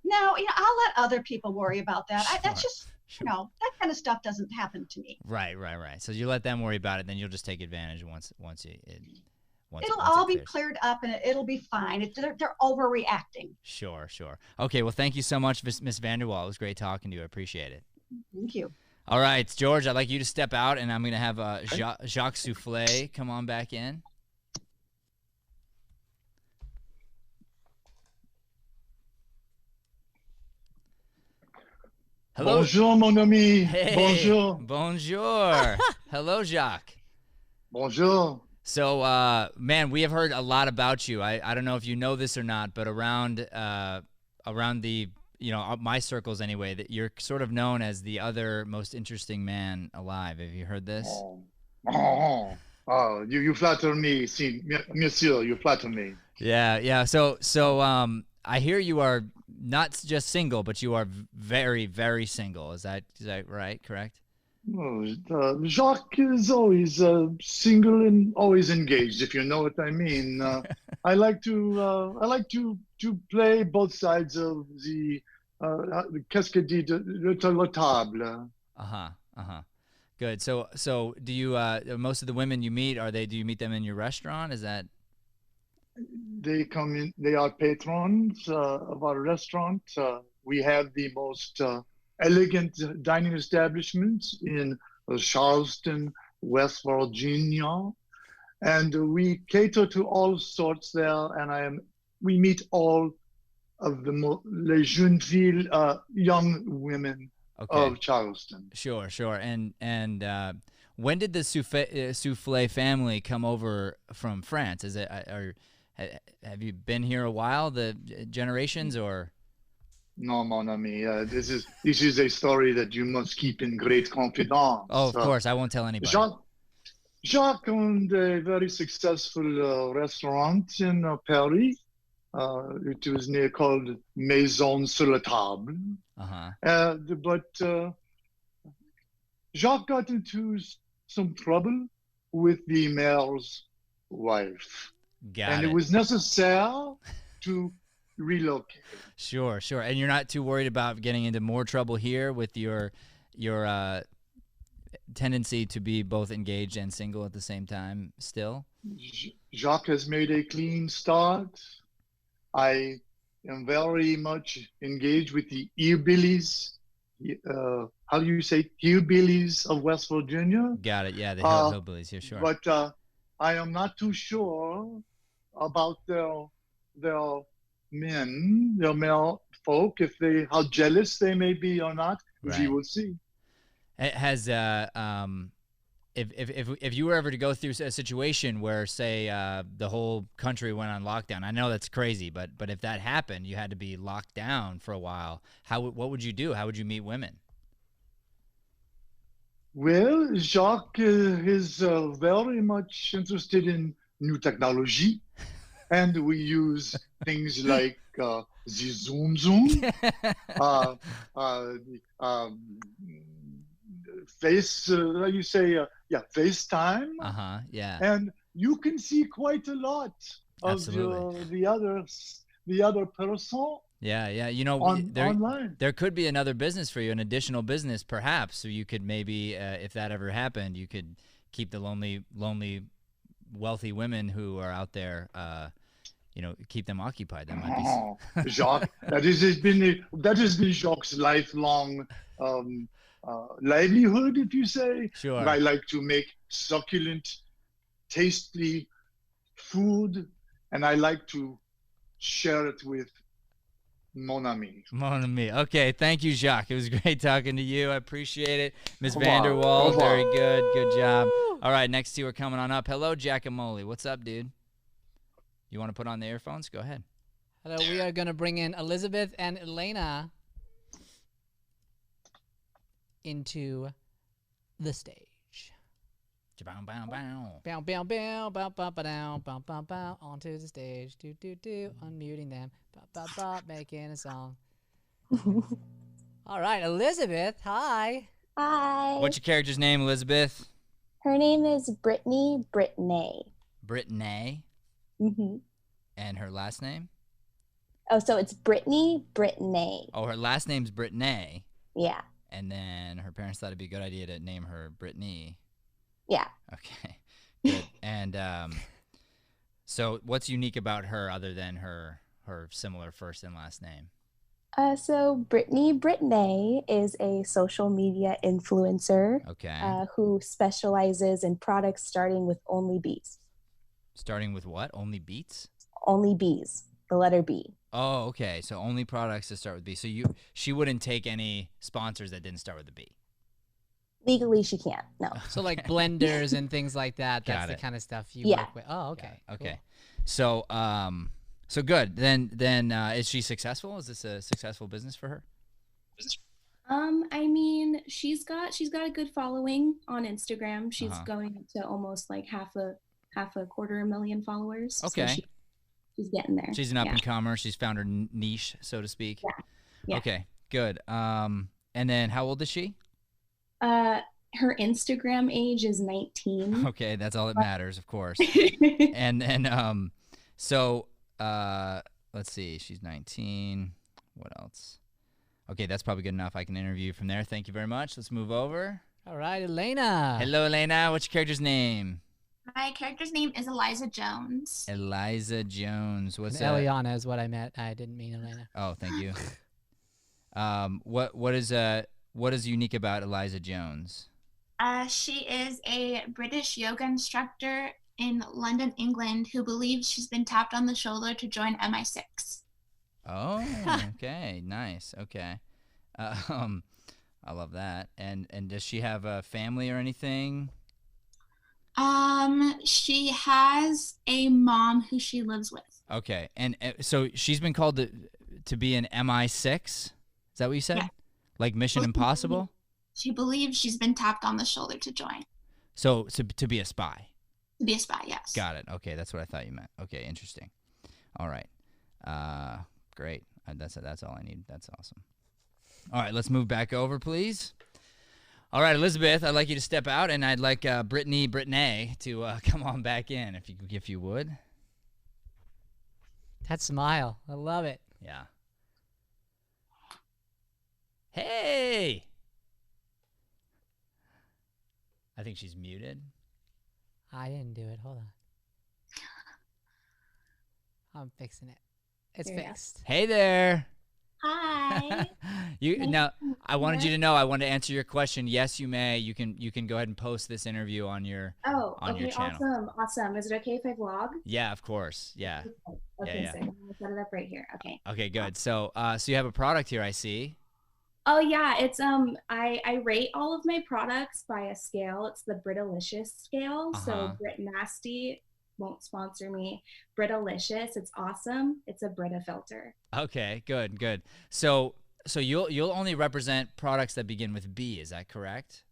No, I'll let other people worry about that. Sure. That's just, that kind of stuff doesn't happen to me. Right. So you let them worry about it, then you'll just take advantage once it'll all be cleared up and it'll be fine. They're overreacting. Sure. Okay, well, thank you so much, Miss Vanderwall. It was great talking to you. I appreciate it. Thank you. All right, George, I'd like you to step out, and I'm going to have Jacques Soufflé come on back in. Hello. Bonjour, mon ami. Hey, bonjour. Hello, Jacques. Bonjour. So, man, we have heard a lot about you. I don't know if you know this or not, but around the my circles anyway, that you're sort of known as the other most interesting man alive. Have you heard this? You flatter me, monsieur. You flatter me. Yeah. So I hear you are not just single, but you are very, very single. Is that right? Correct? Jacques is always single and always engaged, if you know what I mean. I like to play both sides of the qu'est-ce que dit le table. Good. So do you most of the women you meet, do you meet them in your restaurant? Is that? They come in. They are patrons of our restaurant. We have the most elegant dining establishments in Charleston, West Virginia, and we cater to all sorts there. And we meet all of the les jeunes filles, young women of Charleston. Sure. And when did the Soufflé family come over from France? Have you been here a while, the generations, or? No, mon ami. This is a story that you must keep in great confidence. Oh, of course. I won't tell anybody. Jacques owned a very successful restaurant in Paris. It was near called Maison sur la Table. But Jacques got into some trouble with the mayor's wife. And it was necessary to relocate. Sure. And you're not too worried about getting into more trouble here with your tendency to be both engaged and single at the same time still? Jacques has made a clean start. I am very much engaged with the hillbillies. How do you say hillbillies of West Virginia? Got it. Yeah, the hillbillies. Yeah, sure. But I am not too sure about their men, their male folk, how jealous they may be or not. Right. We will see. It has if you were ever to go through a situation where, say, the whole country went on lockdown, I know that's crazy, but if that happened, you had to be locked down for a while. What would you do? How would you meet women? Well, Jacques is very much interested in new technology, and we use things like the Zoom, FaceTime. Yeah. And you can see quite a lot of the other person. Yeah. You know, online. There could be another business for you, an additional business, perhaps. So you could maybe, if that ever happened, you could keep the lonely, wealthy women who are out there. Keep them occupied. That might be Jacques. That has been Jacques' lifelong livelihood, if you say. Sure. I like to make succulent, tasty food, and I like to share it with mon ami. Mon ami. Okay, thank you, Jacques. It was great talking to you. I appreciate it. Ms. Vanderwald, very good. Good job. All right, next two are coming on up. Hello, Giacomoli. What's up, dude? You want to put on the earphones? Go ahead. Hello, we are going to bring in Elizabeth and Elena into the stage. Bow, bow, bow. Bow, bow, bow, bow, bow, bow, bow, bow, bow, onto the stage. Unmuting them. Bow, bow, bow, making a song. All right, Elizabeth, hi. Hi. What's your character's name, Elizabeth? Her name is Brittany Brittany. Brittany? Mm-hmm. And her last name? Oh, so it's Brittany Brittany. Oh, her last name's Brittany. Yeah. And then her parents thought it'd be a good idea to name her Brittany. Yeah. Okay. Good. And so what's unique about her other than her similar first and last name? So Brittany Brittany is a social media influencer. Okay. Who specializes in products starting with only bees. Starting with what? Only beets? Only bees. The letter B. Oh, okay. So only products that start with B. So she wouldn't take any sponsors that didn't start with a B. Legally, she can't. No. So like blenders and things like that. That's the kind of stuff you work with. Oh, okay. Okay. Cool. So good. Then is she successful? Is this a successful business for her? I mean, she's got a good following on Instagram. She's going up to almost like half a 250,000 followers. Okay. So she's getting there. She's an up and comer. She's found her niche, so to speak. Yeah. Okay. Good. And then how old is she? Her Instagram age is 19. Okay, that's all that matters, of course. And then let's see, she's 19. What else? Okay, that's probably good enough. I can interview from there. Thank you very much. Let's move over. All right, Elena. Hello, Elena. What's your character's name? My character's name is Eliza Jones. Eliza Jones. What's Eliana is what I meant. I didn't mean Elena. Oh, thank you. What is unique about Eliza Jones? She is a British yoga instructor in London, England, who believes she's been tapped on the shoulder to join MI6. Oh, okay, nice. Okay, I love that. And does she have a family or anything? She has a mom who she lives with. Okay, and so she's been called to be an MI6. Is that what you said? Yeah. Like Mission Impossible? She believes she's been tapped on the shoulder to join. So to be a spy. To be a spy, yes. Got it. Okay, that's what I thought you meant. Okay, interesting. All right. Great. That's all I need. That's awesome. All right, let's move back over, please. All right, Elizabeth, I'd like you to step out, and I'd like Brittany to come on back in, if you would. That smile, I love it. Yeah. Hey. I think she's muted. I didn't do it. Hold on. I'm fixing it. It's fixed. Hey there. Hi. Now, I wanted you to know. I wanted to answer your question. Yes, you may. You can go ahead and post this interview on your your channel. Awesome. Is it okay if I vlog? Yeah, of course. Yeah. Okay, yeah. so I'm gonna set it up right here. Okay. Okay, good. So you have a product here, I see. Oh yeah, it's I rate all of my products by a scale. It's the Britalicious scale. So Brit Nasty won't sponsor me. Britalicious, it's awesome. It's a Brita filter. Okay, good. So you'll only represent products that begin with B, is that correct?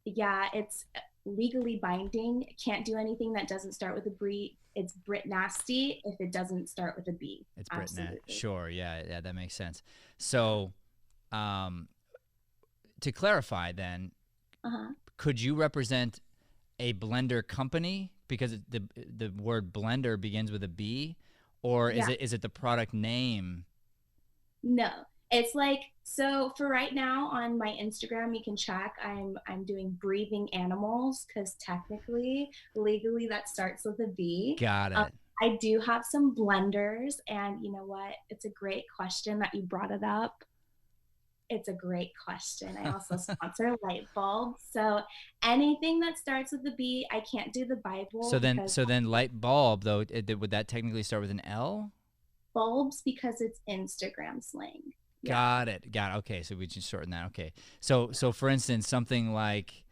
Yeah, it's legally binding. Can't do anything that doesn't start with a B. It's Brit Nasty if it doesn't start with a B. It's Brit Nasty. Sure, yeah, that makes sense. So to clarify then, could you represent a blender company because the word blender begins with a B, or is it the product name? No, it's like, so for right now on my Instagram, you can check I'm doing breathing animals because technically, legally, that starts with a B. Got it. I do have some blenders, and you know what? It's a great question that you brought it up. It's a great question. I also sponsor light bulbs. So anything that starts with the B, I can't do the Bible. So then light bulb, though, would that technically start with an L? Bulbs because it's Instagram slang. Got it. Okay, so we just shorten that. Okay. So for instance, something like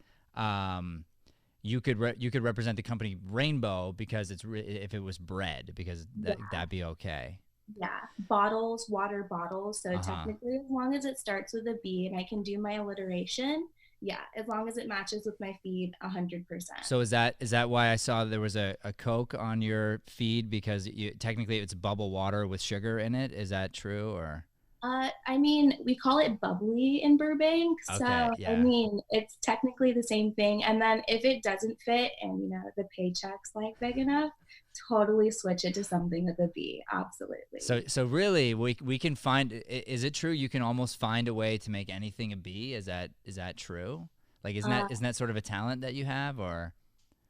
you could represent the company Rainbow because if it was bread, because that'd be okay. Yeah, bottles, water bottles. So technically, as long as it starts with a B and I can do my alliteration, yeah, as long as it matches with my feed, 100%. So is that why I saw there was a Coke on your feed, because technically it's bubble water with sugar in it? Is that true, or? I mean, we call it bubbly in Burbank, so I mean, it's technically the same thing. And then if it doesn't fit and the paycheck's like big enough, totally switch it to something with a B. Absolutely. So really, we can find. Is it true you can almost find a way to make anything a B? Is that true? Like, isn't that sort of a talent that you have, or?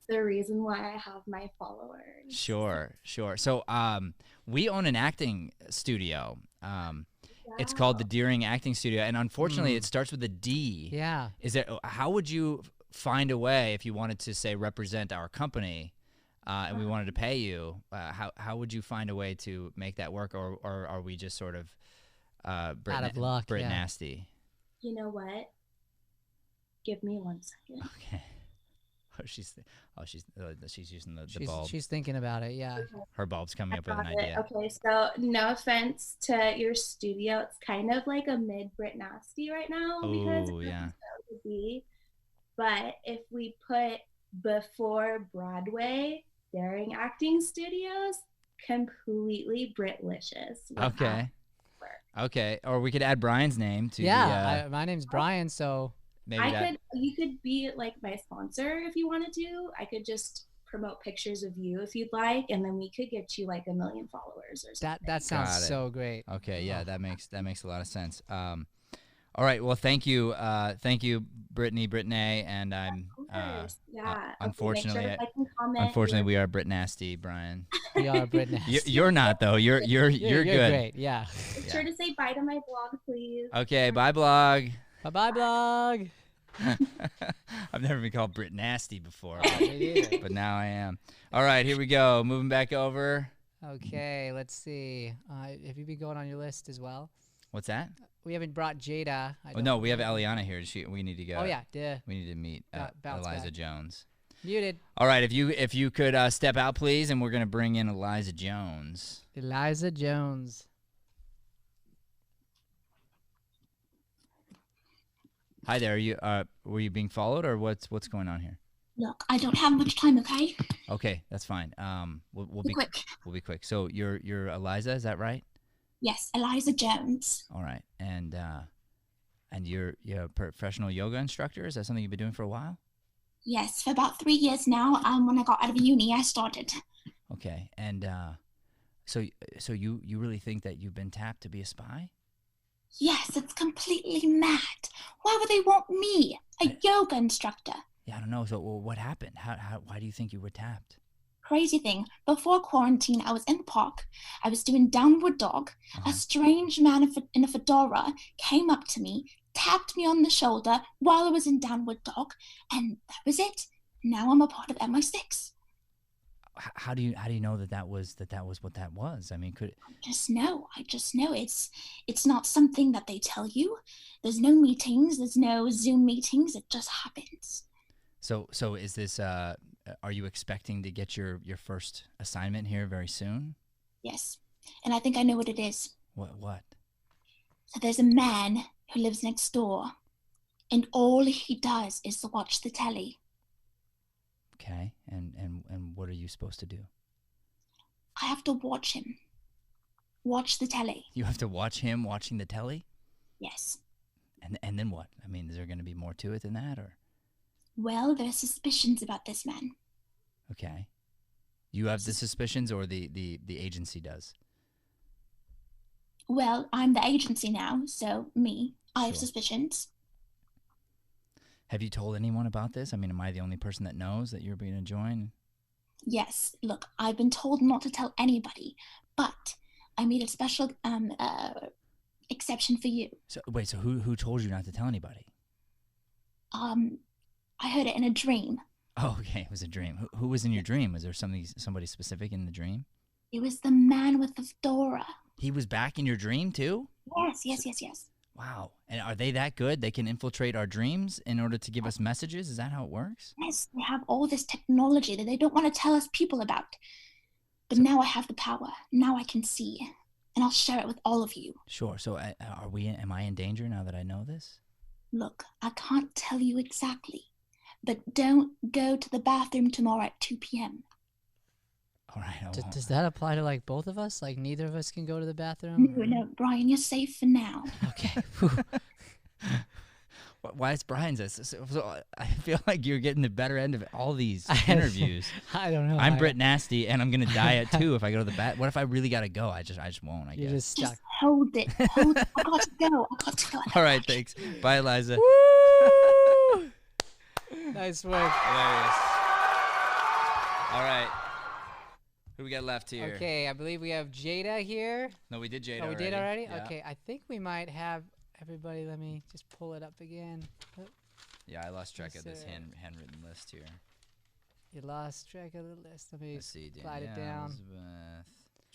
The reason why I have my followers. Sure. So we own an acting studio. It's called the Deering Acting Studio, and unfortunately, it starts with a D. Yeah. How would you find a way if you wanted to say represent our company, and we wanted to pay you? How would you find a way to make that work, or are we just sort of out of luck? Brit Nasty. You know what? Give me 1 second. Okay. She's using the bulb. She's thinking about it. Yeah. Her bulb's coming up with an idea. Okay, so no offense to your studio, it's kind of like a mid Brit Nasty right now because it would be. But if we put before Broadway, Daring Acting Studios, completely Britlicious. Okay. Or we could add Brian's name to my name's Brian, so. Maybe you could be like my sponsor if you wanted to. I could just promote pictures of you if you'd like, and then we could get you like 1 million followers or something. That sounds so great. Okay, yeah, that makes a lot of sense. All right, well, thank you, Brittany, and I'm unfortunately we are Brit Nasty, Brian. We are Brit Nasty. You're not though. You're good. Great. Yeah. Make sure to say bye to my blog, please. Okay, bye blog. Bye blog. I've never been called Brit Nasty before, but now I am. All right, here we go. Moving back over. Okay, let's see. Have you been going on your list as well? What's that? We haven't brought Jada. No, we have Eliana here. We need to go. Oh yeah, we need to meet Eliza Jones. Muted. All right, if you could step out, please, and we're gonna bring in Eliza Jones. Eliza Jones. Hi there. Are you were you being followed, or what's going on here? Look, I don't have much time, okay? Okay, that's fine. We'll Be be quick. We'll be quick. So you're Eliza, is that right? Yes, Eliza Jones. All right, and you're a professional yoga instructor. Is that something you've been doing for a while? Yes, for about 3 years now. When I got out of uni, I started. Okay, and so you really think that you've been tapped to be a spy? Yes, it's completely mad. Why would they want me, a yoga instructor? Yeah, I don't know. So what happened? Why do you think you were tapped? Crazy thing, before quarantine, I was in the park. I was doing downward dog. A strange man in a fedora came up to me, tapped me on the shoulder while I was in downward dog, and that was it. Now I'm a part of MI6. How do you know that was what that was? I mean, I just know. It's not something that they tell you. There's no meetings. There's no Zoom meetings. It just happens. So is this? Are you expecting to get your first assignment here very soon? Yes, and I think I know what it is. What? So there's a man who lives next door, and all he does is watch the telly. Okay, and what are you supposed to do? I have to watch him. Watch the telly. You have to watch him watching the telly? Yes. And then what? I mean, is there going to be more to it than that, or? Well, there are suspicions about this man. Okay. You have the suspicions, or the agency does? Well, I'm the agency now, so I have Sure. suspicions. Have you told anyone about this? I mean, am I the only person that knows that you're going to join? Yes, look, I've been told not to tell anybody, but I made a special exception for you. So wait, so who told you not to tell anybody? I heard it in a dream. Oh, okay, it was a dream. Who was in your dream? Was there somebody specific in the dream? It was the man with the fedora. He was back in your dream too? Yes. Wow. And are they that good? They can infiltrate our dreams in order to give us messages? Is that how it works? Yes, they have all this technology that they don't want to tell us people about. But now I have the power. Now I can see. And I'll share it with all of you. Sure. So am I in danger now that I know this? Look, I can't tell you exactly. But don't go to the bathroom tomorrow at 2 p.m. All right. Does that apply to like both of us? Like neither of us can go to the bathroom? No, Brian, you're safe for now. Okay. Why is Brian's this? So I feel like you're getting the better end of all these interviews. I don't know. I'm Brit Nasty, and I'm gonna die at 2 if I go to the bat. What if I really gotta go? I just won't. I guess. You're just stuck. Just hold it. I got to go. All right, thanks. Bye, Eliza. Woo! Nice work. Hilarious. All right. Who we got left here? Okay, I believe we have Jada here. No, we did Jada Oh, we already. did already? Yeah. Okay, I think we might have everybody. Let me just pull it up again. Oh, Yeah, I lost track of this handwritten list here. you lost track of the list. Let me Let's see. slide it down. Elizabeth,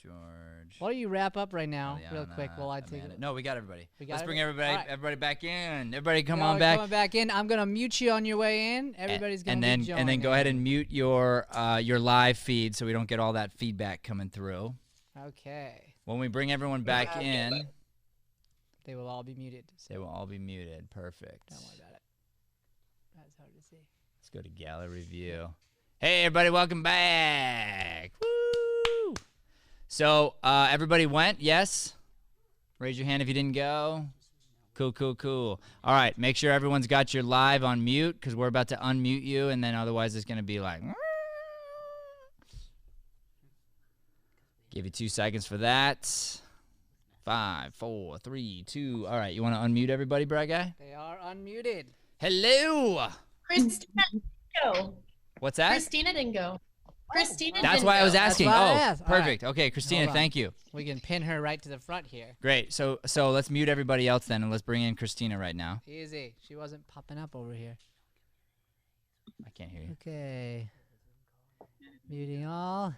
George. Why don't you wrap up right now, real Eliana, quick, while I take Amanda. it? No, we got everybody. We got Let's bring everybody? everybody All right. back in. Everybody come Y'all on are back. coming back in. I'm gonna mute you on your way in. Everybody's gonna be joining. And then go ahead and mute your live feed so we don't get all that feedback coming through. Okay. When we bring everyone back in, they will all be muted. They will all be muted. Perfect. Don't worry about it. That's hard to see. Let's go to gallery view. Hey, everybody, welcome back. Woo! So, everybody went, yes? Raise your hand if you didn't go. Cool. All right, make sure everyone's got your live on mute because we're about to unmute you, and then otherwise it's going to be like... Give you 2 seconds for that. 5, 4, 3, 2. All right, you want to unmute everybody, Brad Guy? They are unmuted. Hello. Christina didn't go. What's that? Christina didn't go. Christina That's didn't why I was go. asking. That's why I Oh, asked. All right. perfect. Okay, Christina, Hold on. thank you. We can pin her right to the front here. Great. So let's mute everybody else then, and let's bring in Christina right now. Easy. She wasn't popping up over here. I can't hear you. Okay. Muting all.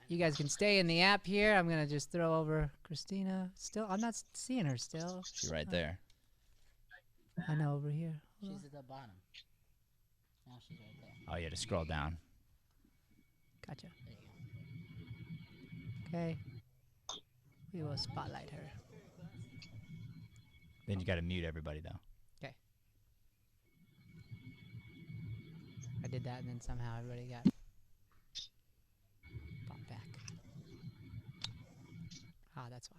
You guys can stay in the app here. I'm gonna just throw over Christina. Still, I'm not seeing her still. She's right there. I know over here. She's at the bottom. Now she's right there. Oh, you had to scroll down. Gotcha. Okay. We will spotlight her. Then you got to mute everybody, though. Okay. I did that, and then somehow everybody got popped back. Ah, that's why.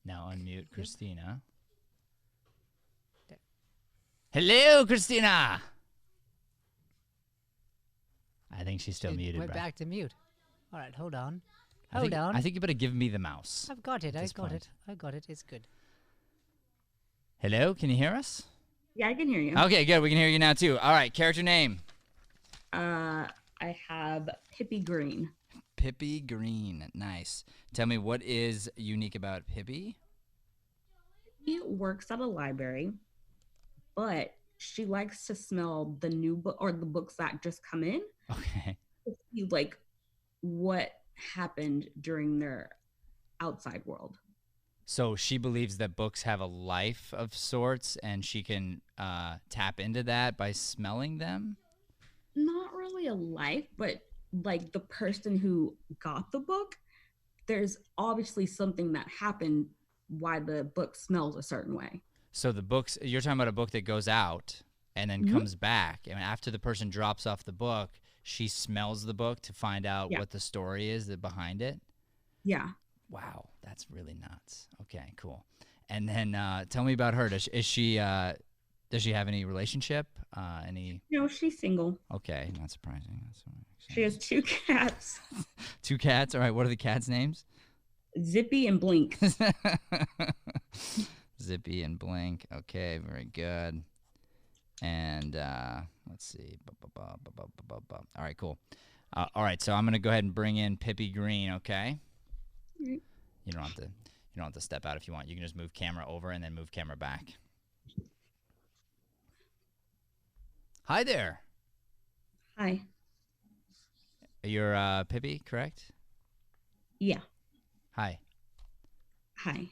Now unmute Christina. There. Hello, Christina. I think she's still muted. Went bro. back to mute. All right, hold on. I think you better give me the mouse. I've got it. at I this got point. it. I got it. It's good. Hello, can you hear us? Yeah, I can hear you. Okay, good. We can hear you now too. All right, character name. I have Pippi Green. Pippi Green. Nice. Tell me, what is unique about Pippi? She works at a library, but she likes to smell the new book or the books that just come in. Okay. To see like what happened during their outside world. So she believes that books have a life of sorts, and she can tap into that by smelling them? Not really a life, but like the person who got the book, there's obviously something that happened why the book smells a certain way. So the books, you're talking about a book that goes out and then comes back. And after the person drops off the book, she smells the book to find out what the story is behind it? Yeah. Wow, that's really nuts. Okay, cool. And then tell me about her. Does she have any relationship? No, she's single. Okay, not surprising. She has 2 cats. 2 cats? All right, what are the cats' names? Zippy and Blink. Zippy and Blink. Okay, very good. And let's see. All right, cool. All right, so I'm gonna go ahead and bring in Pippi Green. Okay. Right. You don't have to step out if you want. You can just move camera over and then move camera back. Hi there. Hi. You're Pippi, correct? Yeah. Hi. Hi.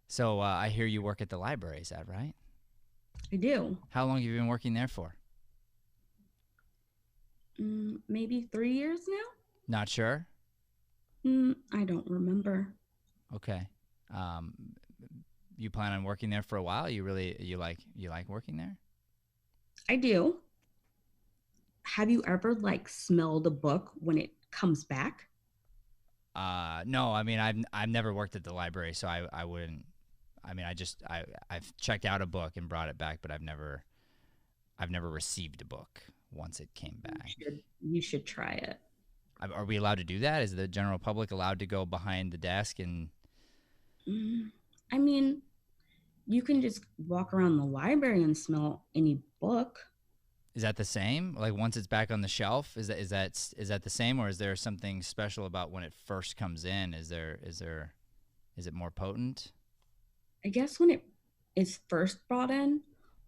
So I hear you work at the library. Is that right? I do. How long have you been working there for? Maybe 3 years now. Not sure. I don't remember. Okay. You plan on working there for a while? You like working there? I do. Have you ever like smelled a book when it comes back? No. I mean, I've never worked at the library, so I wouldn't. I mean, I've checked out a book and brought it back, but I've never received a book once it came back. You should try it. Are we allowed to do that? Is the general public allowed to go behind the desk and? I mean, you can just walk around the library and smell any book. Is that the same? Like once it's back on the shelf, is that the same, or is there something special about when it first comes in? Is it more potent? I guess when it is first brought in,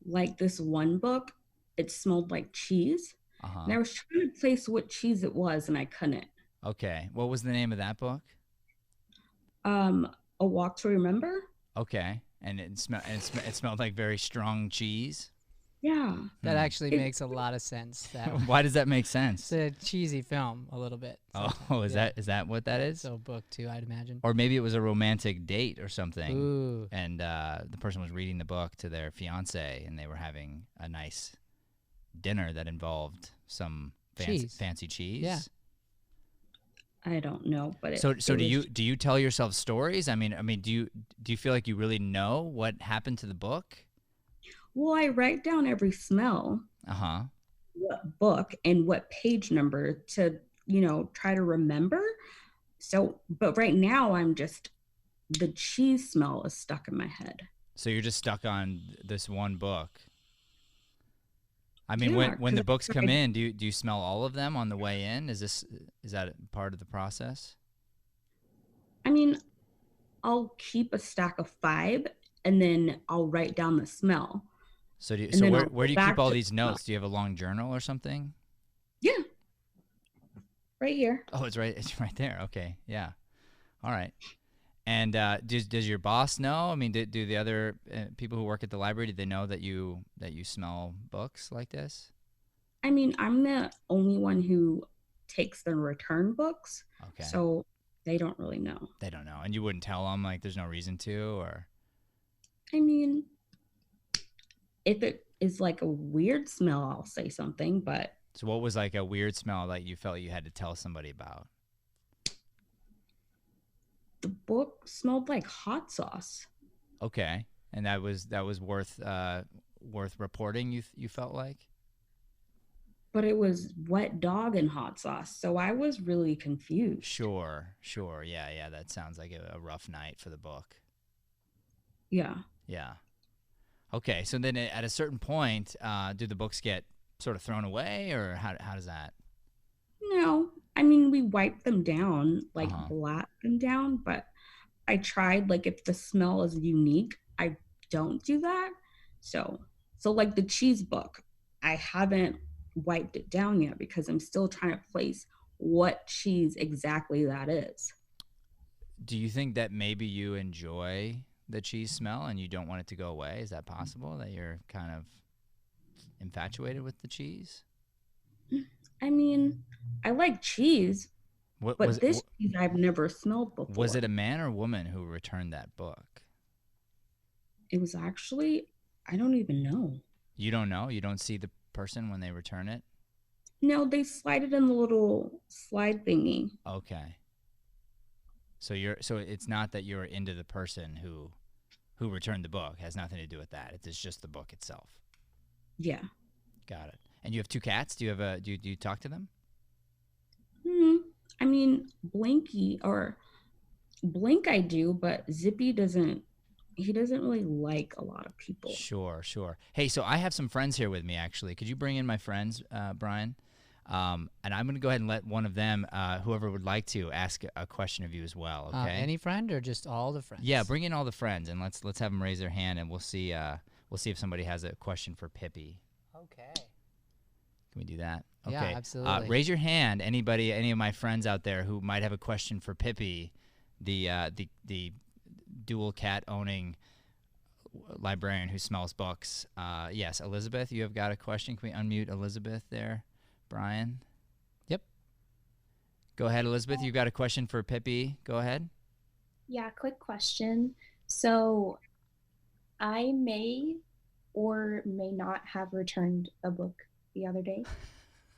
like this one book, it smelled like cheese. And I was trying to place what cheese it was, and I couldn't. Okay. What was the name of that book? A Walk to Remember. Okay. And it smelled like very strong cheese. Yeah. That actually makes a lot of sense. Why does that make sense? It's a cheesy film a little bit. Oh, is that what that is? So book too, I'd imagine. Or maybe it was a romantic date or something. Ooh. And the person was reading the book to their fiance, and they were having a nice dinner that involved some fancy cheese. Yeah. I don't know, but so do you tell yourself stories? I mean, do you feel like you really know what happened to the book? Well, I write down every smell. What book and what page number to, try to remember. So, but right now the cheese smell is stuck in my head. So you're just stuck on this one book. I mean, when the books come in, do you smell all of them on the way in? Is that part of the process? I mean, I'll keep a stack of 5 and then I'll write down the smell. So where do you keep all these notes? Do you have a long journal or something? Yeah. Right here. Oh, it's right there. Okay. Yeah. All right. And does your boss know? I mean, do the other people who work at the library, do they know that you smell books like this? I mean, I'm the only one who takes the return books. Okay. So they don't really know. They don't know. And you wouldn't tell them, like, there's no reason to, or? I mean, if it is like a weird smell, I'll say something, but. So what was like a weird smell that you felt you had to tell somebody about? The book smelled like hot sauce. Okay. And that was worth reporting, you felt like? But it was wet dog and hot sauce, so I was really confused. Sure. Yeah, that sounds like a rough night for the book. Yeah. Yeah. Okay, so then at a certain point, do the books get sort of thrown away, or how does that? No, I mean, we wipe them down, like blot them down, but I tried, like, if the smell is unique, I don't do that. So like the cheese book, I haven't wiped it down yet because I'm still trying to place what cheese exactly that is. Do you think that maybe you enjoy the cheese smell and you don't want it to go away? Is that possible, that you're kind of infatuated with the cheese? I mean, I like cheese, but this cheese I've never smelled before. Was it a man or woman who returned that book? It was actually, I don't even know. You don't know? You don't see the person when they return it? No, they slide it in the little slide thingy. Okay. So it's not that you're into the person who returned the book. It has nothing to do with that. It's just the book itself. Yeah. Got it. And you have two cats? Do you talk to them? I mean, Blink I do, but Zippy doesn't. He doesn't really like a lot of people. Sure. Hey, so I have some friends here with me, actually. Could you bring in my friends, Brian? And I'm going to go ahead and let one of them, whoever would like to, ask a question of you as well. Okay. Any friend or just all the friends? Yeah, bring in all the friends, and let's have them raise their hand, and we'll see if somebody has a question for Pippi. Okay. Can we do that? Okay. Yeah, absolutely. Raise your hand, any of my friends out there who might have a question for Pippi, the dual cat owning librarian who smells books. Yes, Elizabeth, you have got a question. Can we unmute Elizabeth there, Brian? Yep. Go ahead, Elizabeth. You've got a question for Pippi. Go ahead. Yeah, quick question. So I may or may not have returned a book the other day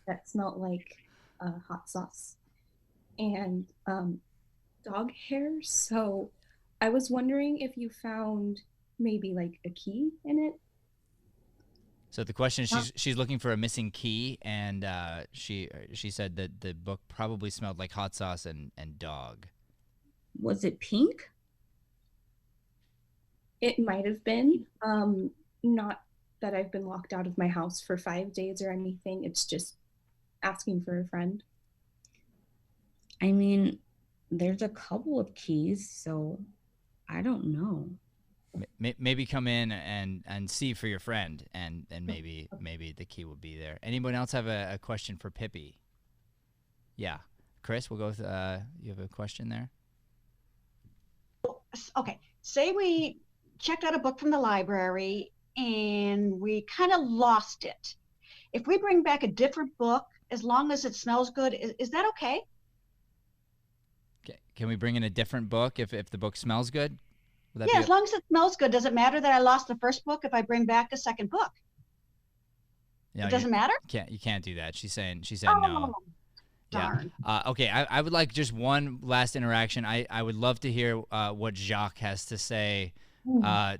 that smelled like hot sauce and dog hair. So I was wondering if you found maybe like a key in it. So the question is, she's looking for a missing key, and she said that the book probably smelled like hot sauce and dog. Was it pink? It might have been. Not that I've been locked out of my house for 5 days or anything. It's just asking for a friend. I mean, there's a couple of keys, so I don't know. Maybe come in and see for your friend, and maybe the key will be there. Anyone else have a question for Pippi? Yeah, Chris, we'll go with you have a question there. Okay, say we checked out a book from the library and we kind of lost it. If we bring back a different book, as long as it smells good, is that okay? Okay. Can we bring in a different book if the book smells good? Yeah, as long as it smells good. Does it matter that I lost the first book if I bring back a second book? No, it doesn't matter? You can't do that. She said oh, no. Darn. Yeah. Okay, I would like just one last interaction. I would love to hear what Jacques has to say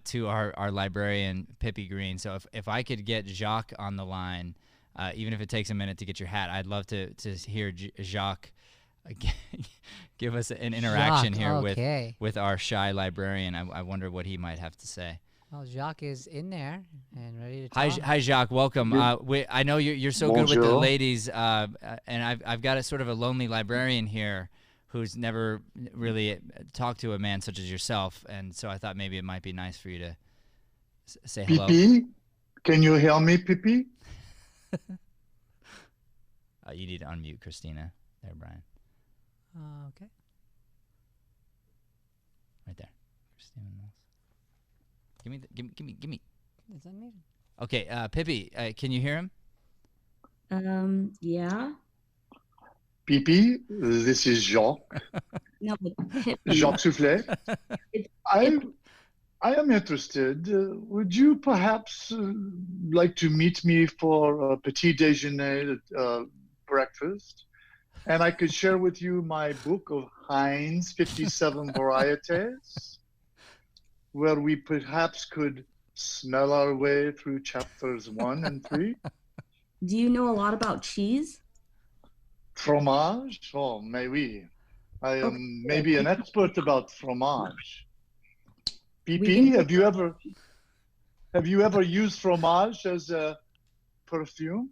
to our librarian, Pippi Green. So if I could get Jacques on the line, even if it takes a minute to get your hat, I'd love to hear Jacques give us an interaction here with our shy librarian. I wonder what he might have to say. Well, Jacques is in there and ready to talk. Hi, Jacques. Welcome. I know you're so good with the ladies, and I've got a sort of a lonely librarian here who's never really talked to a man such as yourself, and so I thought maybe it might be nice for you to say hello. Pippi, can you hear me, Pippi? You need to unmute Christina there, Brian. Okay. Right there. Christina Knowles. Give me. Is that me? Okay, Pippi, can you hear him? Yeah. Pippi, this is Jacques. No, Jacques Soufflet. I am interested. Would you perhaps like to meet me for a petit déjeuner, breakfast? And I could share with you my book of Heinz 57 Varieties, where we perhaps could smell our way through chapters 1 and 3. Do you know a lot about cheese? Fromage? Oh, mais oui. I am maybe an expert about fromage. Pippi, have you ever used fromage as a perfume?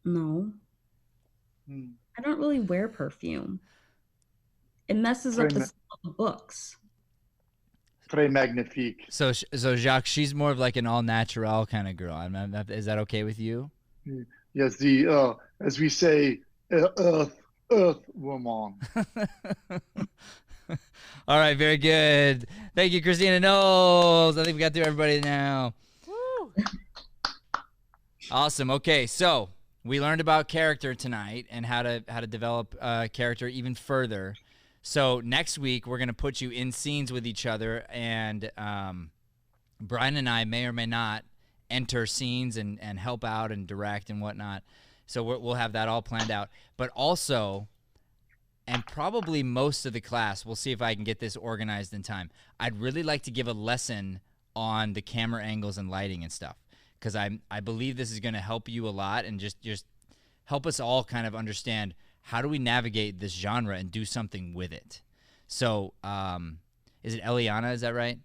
No. I don't really wear perfume. It messes up the smell of the books. Très magnifique. So Jacques, she's more of like an all natural kind of girl. Is that okay with you? Yes, the as we say, earth woman. All right, very good. Thank you, Christina Knowles. I think we got through everybody now. Woo. Awesome. Okay, so we learned about character tonight and how to develop character even further. So next week we're gonna put you in scenes with each other, and Brian and I may or may not enter scenes and help out and direct and whatnot. So we'll have that all planned out. But also, and probably most of the class, we'll see if I can get this organized in time, I'd really like to give a lesson on the camera angles and lighting and stuff, because I believe this is going to help you a lot and just help us all kind of understand how do we navigate this genre and do something with it. So is it Eliana, is that right?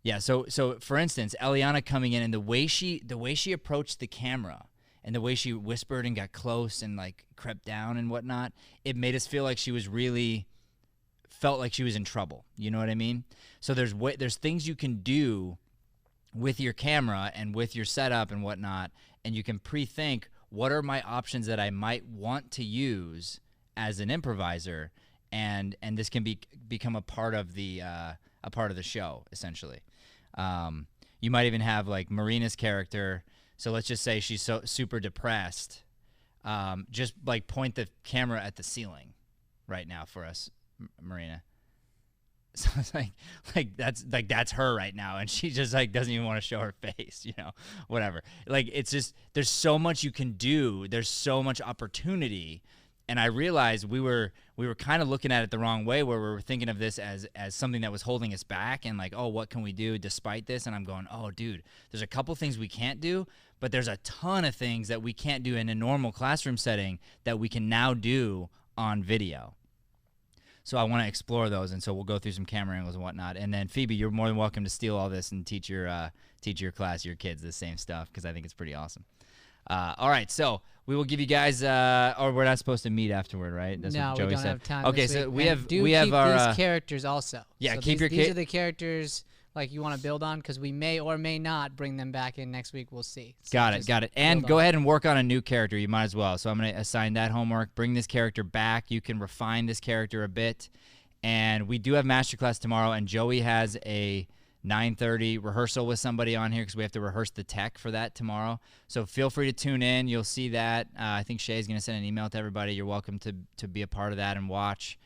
Yeah, so for instance, Eliana coming in and the way she approached the camera and the way she whispered and got close and like crept down and whatnot, it made us feel like she was really felt like she was in trouble. You know what I mean? So there's things you can do with your camera and with your setup and whatnot, and you can pre-think what are my options that I might want to use as an improviser, and this can become a part of the show essentially. You might even have like Marina's character. So let's just say she's so super depressed. Just like point the camera at the ceiling right now for us, Marina. So it's like that's her right now, and she just like doesn't even want to show her face, you know, whatever. Like it's just there's so much you can do. There's so much opportunity. And I realized we were kind of looking at it the wrong way, where we were thinking of this as something that was holding us back and like, oh, what can we do despite this? And I'm going, oh, dude, there's a couple things we can't do, but there's a ton of things that we can't do in a normal classroom setting that we can now do on video. So I want to explore those, and so we'll go through some camera angles and whatnot. And then Phoebe, you're more than welcome to steal all this and teach your class, your kids, the same stuff, because I think it's pretty awesome. All right, so we will give you guys, or we're not supposed to meet afterward, right? That's no, what Joey we don't said. have time. Okay, this so week. we have keep our these characters also. Yeah, so keep these are the characters like you want to build on, because we may or may not bring them back in next week. We'll see. So got it. And go ahead and work on a new character. You might as well. So I'm going to assign that homework. Bring this character back. You can refine this character a bit. And we do have masterclass tomorrow, and Joey has a 9:30 rehearsal with somebody on here because we have to rehearse the tech for that tomorrow. So feel free to tune in. You'll see that. I think Shay's going to send an email to everybody. You're welcome to be a part of that and watch.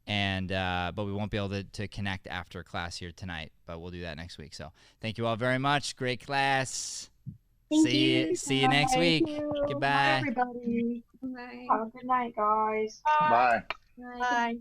And but we won't be able to connect after class here tonight, but we'll do that next week. So thank you all very much. Great class. See you next week. Goodbye. Bye, everybody. Have a good night, guys. Bye. Bye.